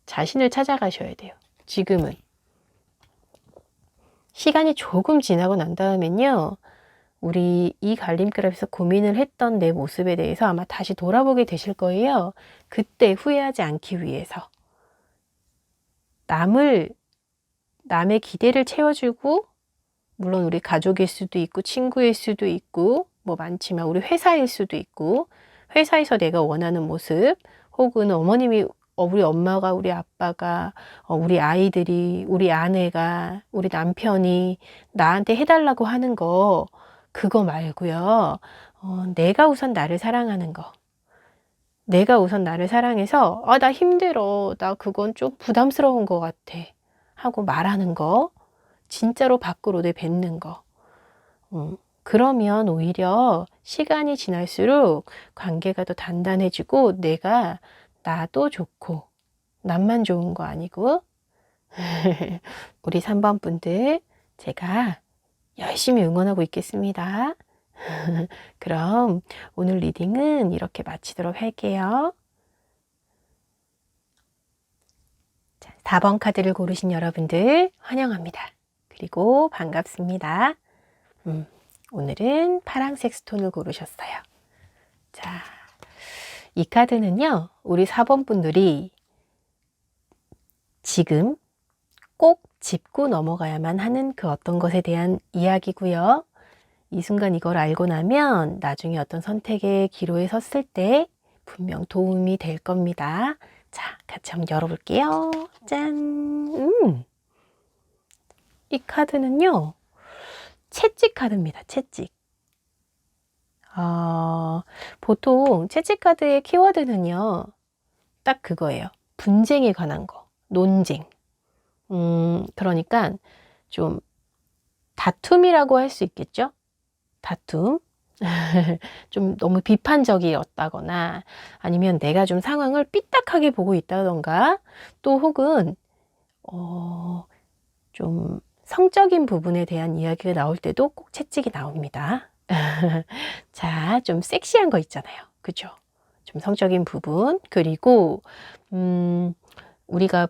자신을 찾아가셔야 돼요. 지금은. 시간이 조금 지나고 난 다음엔요. 우리 이 갈림길 앞에서 고민을 했던 내 모습에 대해서 아마 다시 돌아보게 되실 거예요. 그때 후회하지 않기 위해서. 남의 기대를 채워주고, 물론 우리 가족일 수도 있고, 친구일 수도 있고, 뭐 많지만 우리 회사일 수도 있고, 회사에서 내가 원하는 모습, 혹은 어머님이, 우리 엄마가, 우리 아빠가, 우리 아이들이, 우리 아내가, 우리 남편이 나한테 해달라고 하는 거, 그거 말고요. 내가 우선 나를 사랑하는 거. 내가 우선 나를 사랑해서, 나 힘들어. 나 그건 좀 부담스러운 것 같아. 하고 말하는 거. 진짜로 밖으로 내뱉는 거. 그러면 오히려 시간이 지날수록 관계가 더 단단해지고 나도 좋고, 남만 좋은 거 아니고, 우리 3번 분들 제가 열심히 응원하고 있겠습니다. 그럼 오늘 리딩은 이렇게 마치도록 할게요. 자, 4번 카드를 고르신 여러분들 환영합니다. 그리고 반갑습니다. 오늘은 파란색 스톤을 고르셨어요. 자, 이 카드는요, 우리 4번 분들이 지금 꼭 짚고 넘어가야만 하는 그 어떤 것에 대한 이야기고요. 이 순간 이걸 알고 나면 나중에 어떤 선택의 기로에 섰을 때 분명 도움이 될 겁니다. 자, 같이 한번 열어볼게요. 짠! 이 카드는요, 채찍 카드입니다. 채찍. 보통 채찍 카드의 키워드는요, 딱 그거예요. 분쟁에 관한 거. 논쟁. 그러니까 좀 다툼이라고 할 수 있겠죠? 다툼. 좀 너무 비판적이었다거나 아니면 내가 좀 상황을 삐딱하게 보고 있다던가 또 혹은 좀 성적인 부분에 대한 이야기가 나올 때도 꼭 채찍이 나옵니다. 자, 좀 섹시한 거 있잖아요. 그죠? 좀 성적인 부분. 그리고 우리가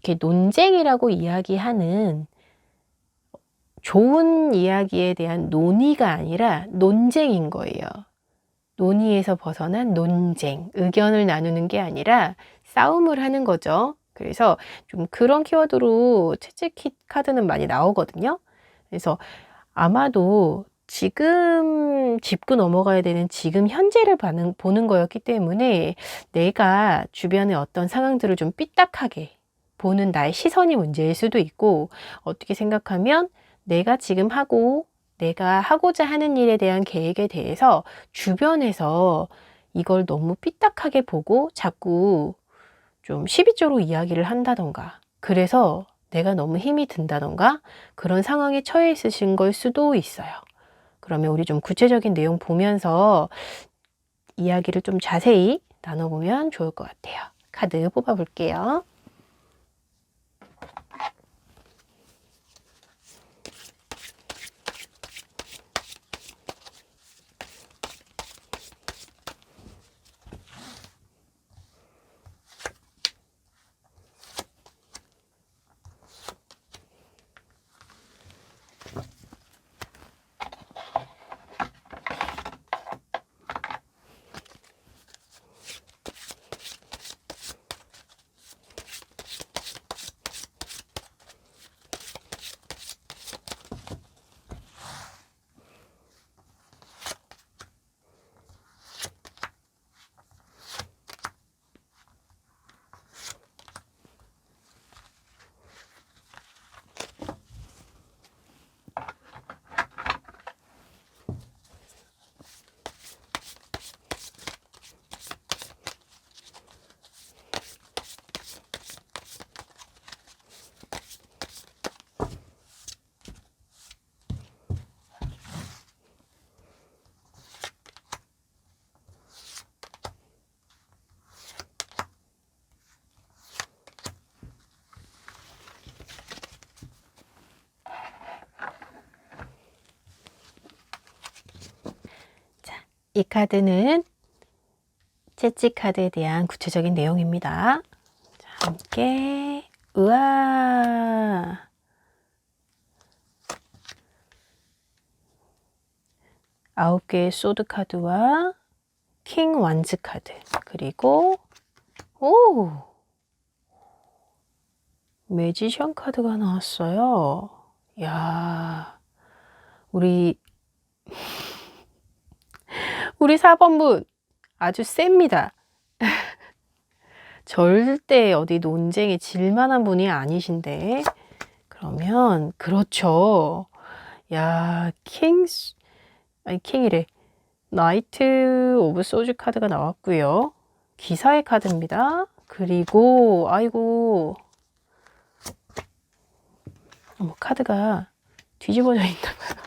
이렇게 논쟁이라고 이야기하는 좋은 이야기에 대한 논의가 아니라 논쟁인 거예요. 논의에서 벗어난 논쟁, 의견을 나누는 게 아니라 싸움을 하는 거죠. 그래서 좀 그런 키워드로 채찍 카드는 많이 나오거든요. 그래서 아마도 지금 짚고 넘어가야 되는 지금 현재를 보는 거였기 때문에 내가 주변의 어떤 상황들을 좀 삐딱하게 보는 나의 시선이 문제일 수도 있고 어떻게 생각하면 내가 하고자 하는 일에 대한 계획에 대해서 주변에서 이걸 너무 삐딱하게 보고 자꾸 좀 시비적으로 이야기를 한다던가 그래서 내가 너무 힘이 든다던가 그런 상황에 처해 있으신 걸 수도 있어요. 그러면 우리 좀 구체적인 내용 보면서 이야기를 좀 자세히 나눠보면 좋을 것 같아요. 카드 뽑아볼게요. 이 카드는 채찍 카드에 대한 구체적인 내용입니다. 자, 함께 우와 9개의 소드 카드와 킹 완즈 카드 그리고 오 매지션 카드가 나왔어요. 야 우리 4번분 아주 셉니다. 절대 어디 논쟁에 질만한 분이 아니신데 그러면 그렇죠. 야 킹이래. 나이트 오브 소주 카드가 나왔고요. 기사의 카드입니다. 그리고 아이고 카드가 뒤집어져 있나봐요.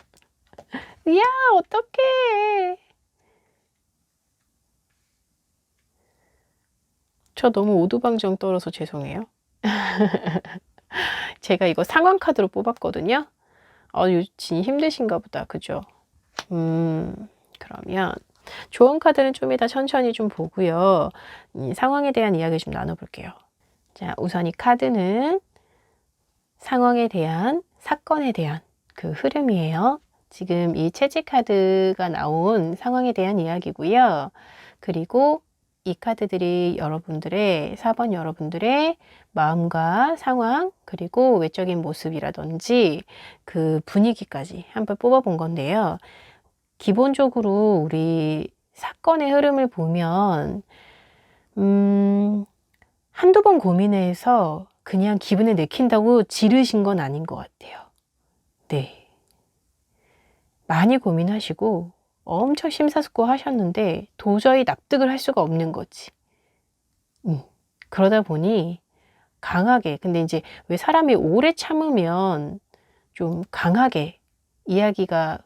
이야 어떡해. 저 너무 오두방정 떨어서 죄송해요. 제가 이거 상황 카드로 뽑았거든요. 진이 힘드신가 보다. 그죠? 그러면 조언 카드는 좀 이따 천천히 좀 보고요. 이 상황에 대한 이야기 좀 나눠볼게요. 자, 우선 이 카드는 상황에 대한, 사건에 대한 그 흐름이에요. 지금 이 채찍 카드가 나온 상황에 대한 이야기고요. 그리고 이 카드들이 여러분들의 4번 여러분들의 마음과 상황 그리고 외적인 모습이라든지 그 분위기까지 한번 뽑아본 건데요. 기본적으로 우리 사건의 흐름을 보면 한두 번 고민해서 그냥 기분에 내킨다고 지르신 건 아닌 것 같아요. 네. 많이 고민하시고 엄청 심사숙고하셨는데 도저히 납득을 할 수가 없는 거지. 그러다 보니 강하게, 근데 이제 왜 사람이 오래 참으면 좀 강하게 이야기가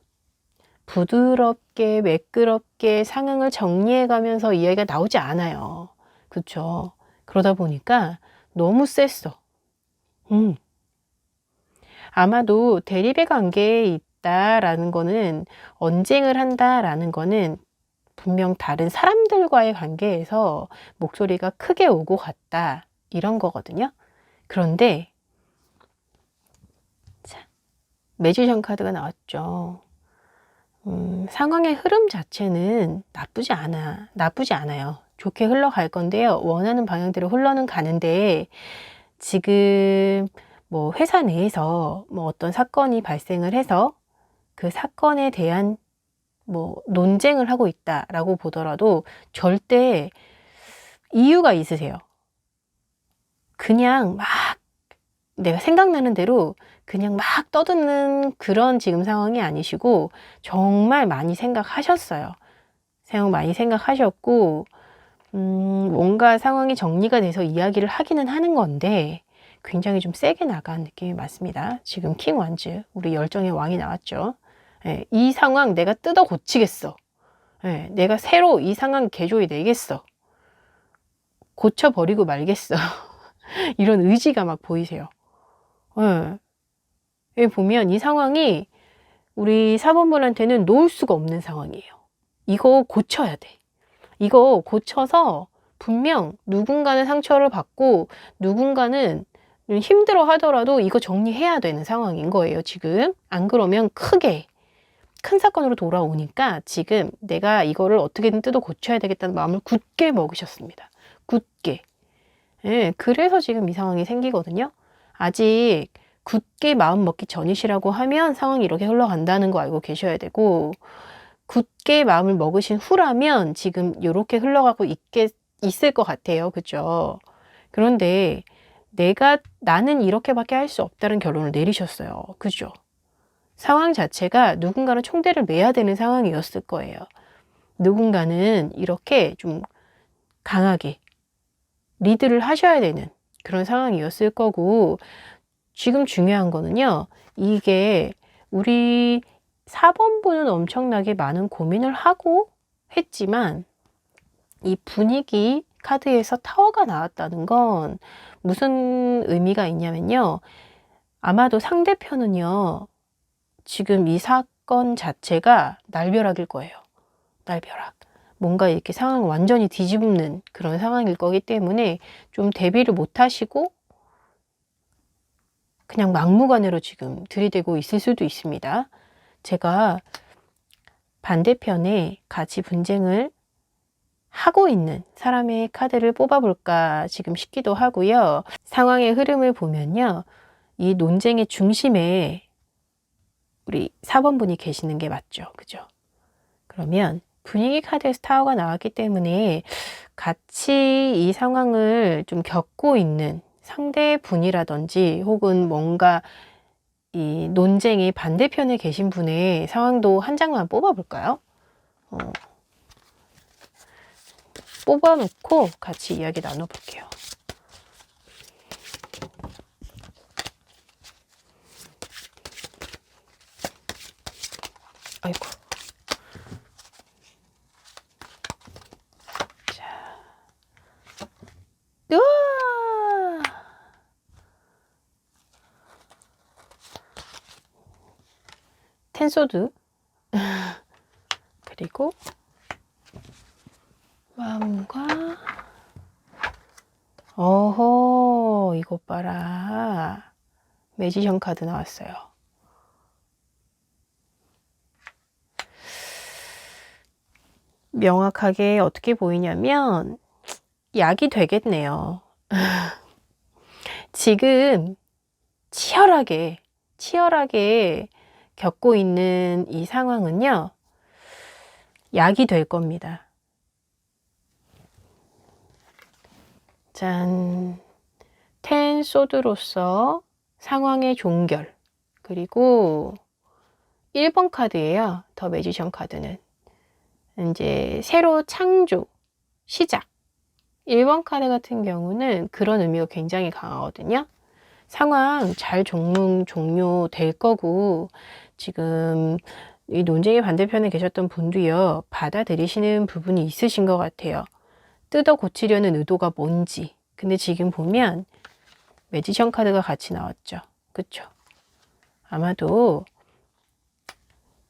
부드럽게 매끄럽게 상황을 정리해 가면서 이야기가 나오지 않아요. 그쵸? 그러다 보니까 너무 셌어. 아마도 대립의 관계에 있다라는 거는 언쟁을 한다라는 거는 분명 다른 사람들과의 관계에서 목소리가 크게 오고 갔다 이런 거거든요. 그런데 자, 매지션 카드가 나왔죠. 상황의 흐름 자체는 나쁘지 않아요. 좋게 흘러갈 건데요. 원하는 방향대로 흘러는 가는데 지금 뭐 회사 내에서 뭐 어떤 사건이 발생을 해서 그 사건에 대한 뭐 논쟁을 하고 있다라고 보더라도 절대 이유가 있으세요. 그냥 막 내가 생각나는 대로 그냥 막 떠드는 그런 지금 상황이 아니시고 정말 많이 생각하셨어요. 많이 생각하셨고 뭔가 상황이 정리가 돼서 이야기를 하기는 하는 건데 굉장히 좀 세게 나간 느낌이 맞습니다. 지금 킹 완즈, 우리 열정의 왕이 나왔죠. 예, 이 상황 내가 뜯어 고치겠어. 예, 내가 새로 이 상황 개조해 내겠어. 고쳐버리고 말겠어. 이런 의지가 막 보이세요. 예. 여기 보면 이 상황이 우리 사번분한테는 놓을 수가 없는 상황이에요. 이거 고쳐야 돼. 이거 고쳐서 분명 누군가는 상처를 받고 누군가는 힘들어 하더라도 이거 정리해야 되는 상황인 거예요, 지금. 안 그러면 크게 큰 사건으로 돌아오니까 지금 내가 이거를 어떻게든 뜯어 고쳐야 되겠다는 마음을 굳게 먹으셨습니다. 굳게. 예, 그래서 지금 이 상황이 생기거든요. 아직 굳게 마음 먹기 전이시라고 하면 상황이 이렇게 흘러간다는 거 알고 계셔야 되고 굳게 마음을 먹으신 후라면 지금 이렇게 흘러가고 있을 것 같아요. 그죠? 그런데 나는 이렇게밖에 할 수 없다는 결론을 내리셨어요. 그죠? 상황 자체가 누군가는 총대를 매야 되는 상황이었을 거예요. 누군가는 이렇게 좀 강하게 리드를 하셔야 되는 그런 상황이었을 거고 지금 중요한 거는요. 이게 우리 4번분은 엄청나게 많은 고민을 하고 했지만 이 분위기 카드에서 타워가 나왔다는 건 무슨 의미가 있냐면요. 아마도 상대편은요. 지금 이 사건 자체가 날벼락일 거예요. 날벼락. 뭔가 이렇게 상황을 완전히 뒤집는 그런 상황일 거기 때문에 좀 대비를 못 하시고 그냥 막무가내로 지금 들이대고 있을 수도 있습니다. 제가 반대편에 같이 분쟁을 하고 있는 사람의 카드를 뽑아볼까 지금 싶기도 하고요. 상황의 흐름을 보면요. 이 논쟁의 중심에 우리 4번 분이 계시는 게 맞죠. 그죠? 그러면 분위기 카드에서 타워가 나왔기 때문에 같이 이 상황을 좀 겪고 있는 상대분이라든지 혹은 뭔가 이 논쟁의 반대편에 계신 분의 상황도 한 장만 뽑아볼까요? 뽑아놓고 같이 이야기 나눠볼게요. 아이고. 자. 으아! 텐소드. 그리고 마음과 어허, 이것 봐라. 매지션 카드 나왔어요. 명확하게 어떻게 보이냐면 약이 되겠네요. 지금 치열하게 겪고 있는 이 상황은요. 약이 될 겁니다. 짠. 텐 소드로서 상황의 종결. 그리고 1번 카드예요. 더 매지션 카드는. 이제 새로 창조, 시작. 1번 카드 같은 경우는 그런 의미가 굉장히 강하거든요. 상황 잘 종료될 거고 지금 이 논쟁의 반대편에 계셨던 분도요. 받아들이시는 부분이 있으신 것 같아요. 뜯어 고치려는 의도가 뭔지. 근데 지금 보면 매지션 카드가 같이 나왔죠. 그쵸? 아마도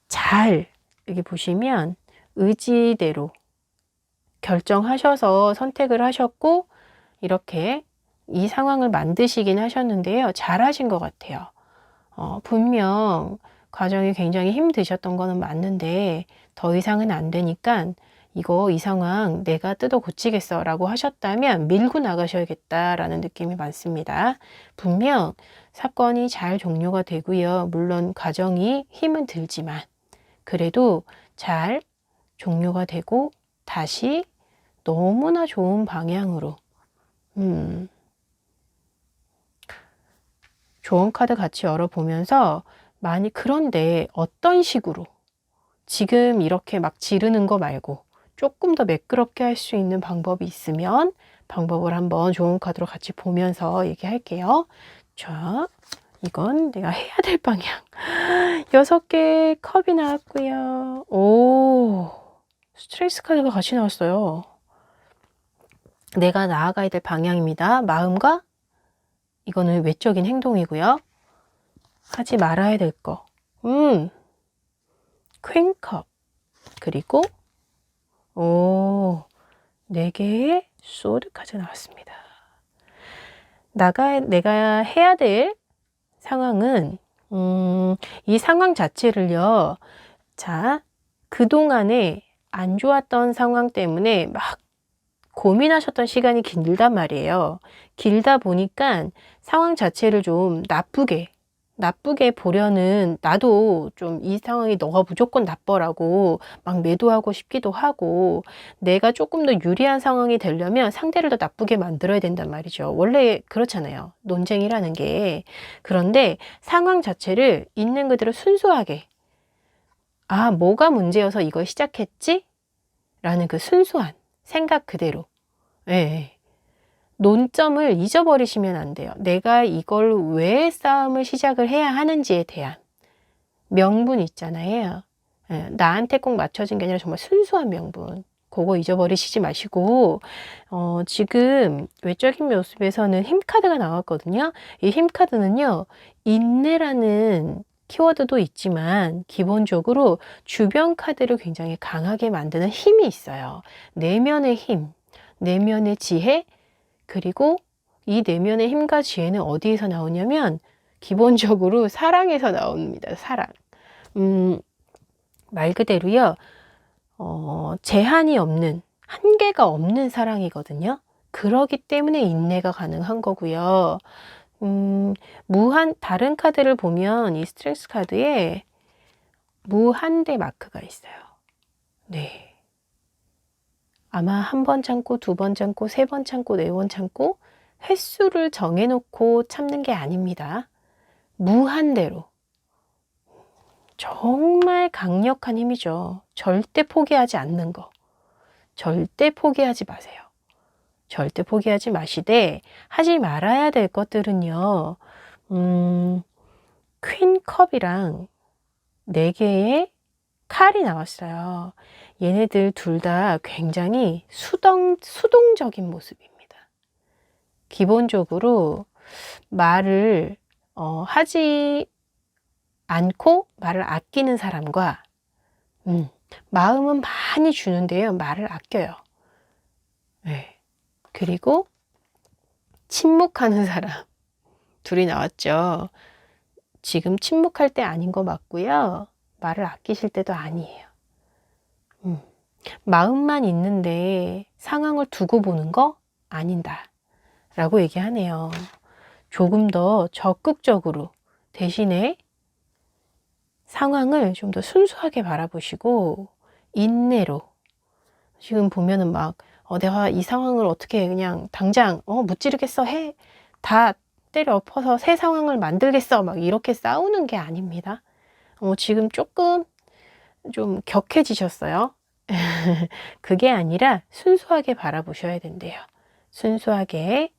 잘 여기 보시면 의지대로 결정하셔서 선택을 하셨고 이렇게 이 상황을 만드시긴 하셨는데요. 잘 하신 것 같아요. 분명 과정이 굉장히 힘드셨던 거는 맞는데 더 이상은 안 되니까 이 상황 내가 뜯어 고치겠어 라고 하셨다면 밀고 나가셔야겠다라는 느낌이 많습니다. 분명 사건이 잘 종료가 되고요. 물론 과정이 힘은 들지만 그래도 잘 종료가 되고 다시 너무나 좋은 방향으로 좋은 카드 같이 열어보면서 그런데 어떤 식으로 지금 이렇게 막 지르는 거 말고 조금 더 매끄럽게 할 수 있는 방법이 있으면 방법을 한번 좋은 카드로 같이 보면서 얘기할게요. 자, 이건 내가 해야 될 방향. 6개의 컵이 나왔고요. 오, 스트레스 카드가 같이 나왔어요. 내가 나아가야 될 방향입니다. 마음과 이거는 외적인 행동이고요. 하지 말아야 될 거. 퀸컵. 그리고 4개의 소드 카드 나왔습니다. 내가 해야 될 상황은 이 상황 자체를요. 자, 그동안에 안 좋았던 상황 때문에 막 고민하셨던 시간이 길단 말이에요. 길다 보니까 상황 자체를 좀 나쁘게 보려는 나도 좀 이 상황이 너가 무조건 나빠라고 막 매도하고 싶기도 하고 내가 조금 더 유리한 상황이 되려면 상대를 더 나쁘게 만들어야 된단 말이죠. 원래 그렇잖아요. 논쟁이라는 게. 그런데 상황 자체를 있는 그대로 순수하게 뭐가 문제여서 이걸 시작했지? 라는 그 순수한 생각 그대로. 네. 논점을 잊어버리시면 안 돼요. 내가 이걸 왜 싸움을 시작을 해야 하는지에 대한 명분 있잖아요. 네. 나한테 꼭 맞춰진 게 아니라 정말 순수한 명분. 그거 잊어버리시지 마시고 지금 외적인 모습에서는 힘카드가 나왔거든요. 이 힘카드는요. 인내라는 키워드도 있지만 기본적으로 주변 카드를 굉장히 강하게 만드는 힘이 있어요. 내면의 힘, 내면의 지혜, 그리고 이 내면의 힘과 지혜는 어디에서 나오냐면 기본적으로 사랑에서 나옵니다. 사랑. 말 그대로요. 제한이 없는, 한계가 없는 사랑이거든요. 그러기 때문에 인내가 가능한 거고요. 다른 카드를 보면 이 스트렝스 카드에 무한대 마크가 있어요. 네. 아마 한 번 참고, 두 번 참고, 세 번 참고, 네 번 참고, 횟수를 정해놓고 참는 게 아닙니다. 무한대로. 정말 강력한 힘이죠. 절대 포기하지 않는 거. 절대 포기하지 마세요. 절대 포기하지 마시되, 하지 말아야 될 것들은요, 퀸컵이랑 4개의 칼이 나왔어요. 얘네들 둘 다 굉장히 수동적인 모습입니다. 기본적으로 말을 하지 않고 말을 아끼는 사람과 마음은 많이 주는데요. 말을 아껴요. 네. 그리고 침묵하는 사람 둘이 나왔죠. 지금 침묵할 때 아닌 거 맞고요. 말을 아끼실 때도 아니에요. 마음만 있는데 상황을 두고 보는 거 아닌다 라고 얘기하네요. 조금 더 적극적으로 대신에 상황을 좀 더 순수하게 바라보시고 인내로 지금 보면은 막 내가 이 상황을 어떻게 그냥 당장 무찌르겠어 해 다 때려 엎어서 새 상황을 만들겠어 막 이렇게 싸우는 게 아닙니다. 지금 조금 좀 격해지셨어요. 그게 아니라 순수하게 바라보셔야 된대요. 순수하게.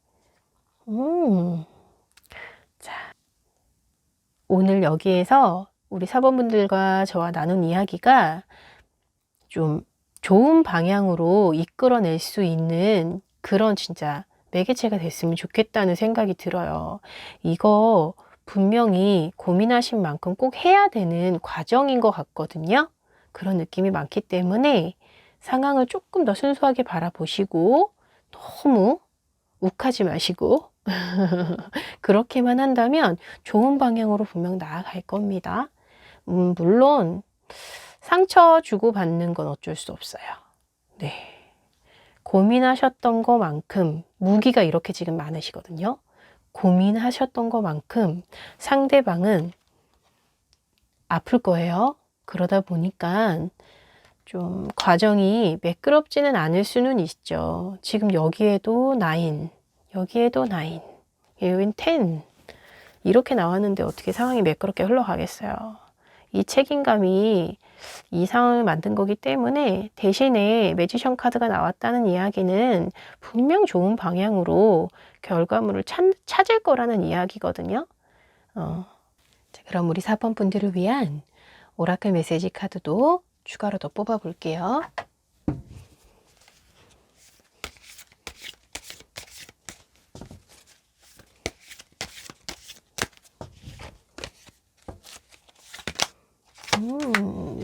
자, 오늘 여기에서 우리 사범분들과 저와 나눈 이야기가 좀 좋은 방향으로 이끌어낼 수 있는 그런 진짜 매개체가 됐으면 좋겠다는 생각이 들어요. 이거 분명히 고민하신 만큼 꼭 해야 되는 과정인 것 같거든요. 그런 느낌이 많기 때문에 상황을 조금 더 순수하게 바라보시고 너무 욱하지 마시고 그렇게만 한다면 좋은 방향으로 분명 나아갈 겁니다. 물론 상처 주고받는 건 어쩔 수 없어요. 네. 고민하셨던 것만큼 무기가 이렇게 지금 많으시거든요. 고민하셨던 것만큼 상대방은 아플 거예요. 그러다 보니까 좀 과정이 매끄럽지는 않을 수는 있죠. 지금 여기에도 9, 여기에도 9, 여긴 10 이렇게 나왔는데 어떻게 상황이 매끄럽게 흘러가겠어요. 이 책임감이 이 상황을 만든 거기 때문에 대신에 매지션 카드가 나왔다는 이야기는 분명 좋은 방향으로 결과물을 찾을 거라는 이야기거든요. 자, 그럼 우리 4번 분들을 위한 오라클 메시지 카드도 추가로 더 뽑아 볼게요.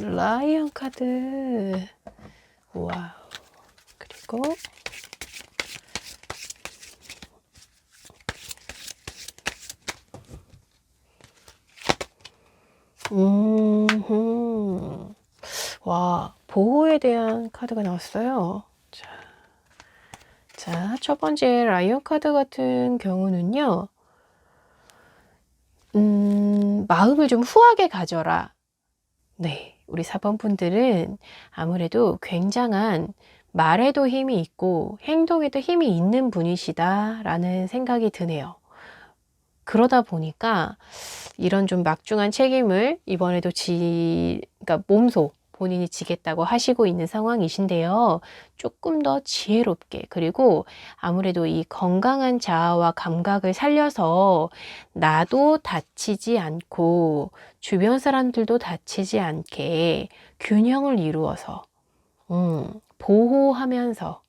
라이언 카드. 와우. 그리고 와, 보호에 대한 카드가 나왔어요. 자, 첫 번째 라이언 카드 같은 경우는요. 마음을 좀 후하게 가져라. 네, 우리 4번 분들은 아무래도 굉장한 말에도 힘이 있고 행동에도 힘이 있는 분이시다라는 생각이 드네요. 그러다 보니까 이런 좀 막중한 책임을 이번에도 그러니까 몸소 본인이 지겠다고 하시고 있는 상황이신데요. 조금 더 지혜롭게 그리고 아무래도 이 건강한 자아와 감각을 살려서 나도 다치지 않고 주변 사람들도 다치지 않게 균형을 이루어서 보호하면서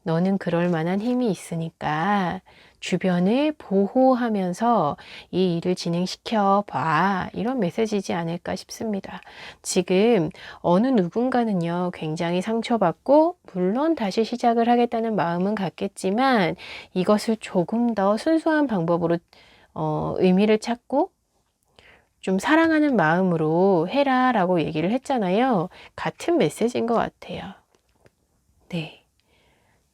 너는 그럴 만한 힘이 있으니까 주변을 보호하면서 이 일을 진행시켜 봐. 이런 메시지지 않을까 싶습니다. 지금 어느 누군가는요, 굉장히 상처받고, 물론 다시 시작을 하겠다는 마음은 갖겠지만, 이것을 조금 더 순수한 방법으로 의미를 찾고, 좀 사랑하는 마음으로 해라 라고 얘기를 했잖아요. 같은 메시지인 것 같아요. 네.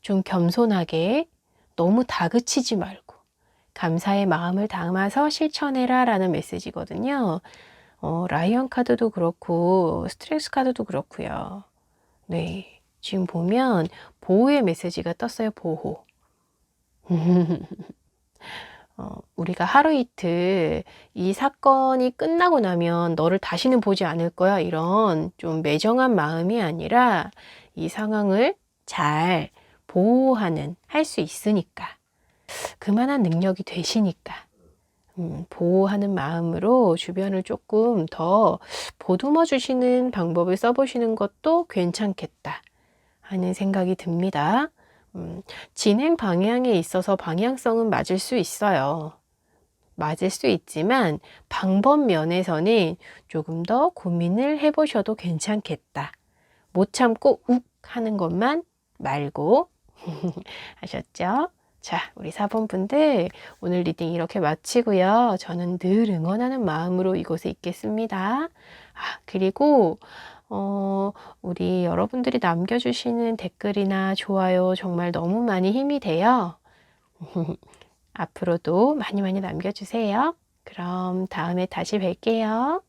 좀 겸손하게 너무 다그치지 말고 감사의 마음을 담아서 실천해라 라는 메시지거든요. 라이언 카드도 그렇고 스트렝스 카드도 그렇고요. 네, 지금 보면 보호의 메시지가 떴어요. 보호. 우리가 하루 이틀 이 사건이 끝나고 나면 너를 다시는 보지 않을 거야, 이런 좀 매정한 마음이 아니라 이 상황을 잘 보호하는, 할 수 있으니까, 그만한 능력이 되시니까 보호하는 마음으로 주변을 조금 더 보듬어 주시는 방법을 써보시는 것도 괜찮겠다 하는 생각이 듭니다. 진행 방향에 있어서 방향성은 맞을 수 있어요. 맞을 수 있지만 방법 면에서는 조금 더 고민을 해보셔도 괜찮겠다. 못 참고 욱 하는 것만 말고 하셨죠? 자, 우리 4번 분들 오늘 리딩 이렇게 마치고요. 저는 늘 응원하는 마음으로 이곳에 있겠습니다. 그리고 우리 여러분들이 남겨주시는 댓글이나 좋아요 정말 너무 많이 힘이 돼요. 앞으로도 많이 많이 남겨주세요. 그럼 다음에 다시 뵐게요.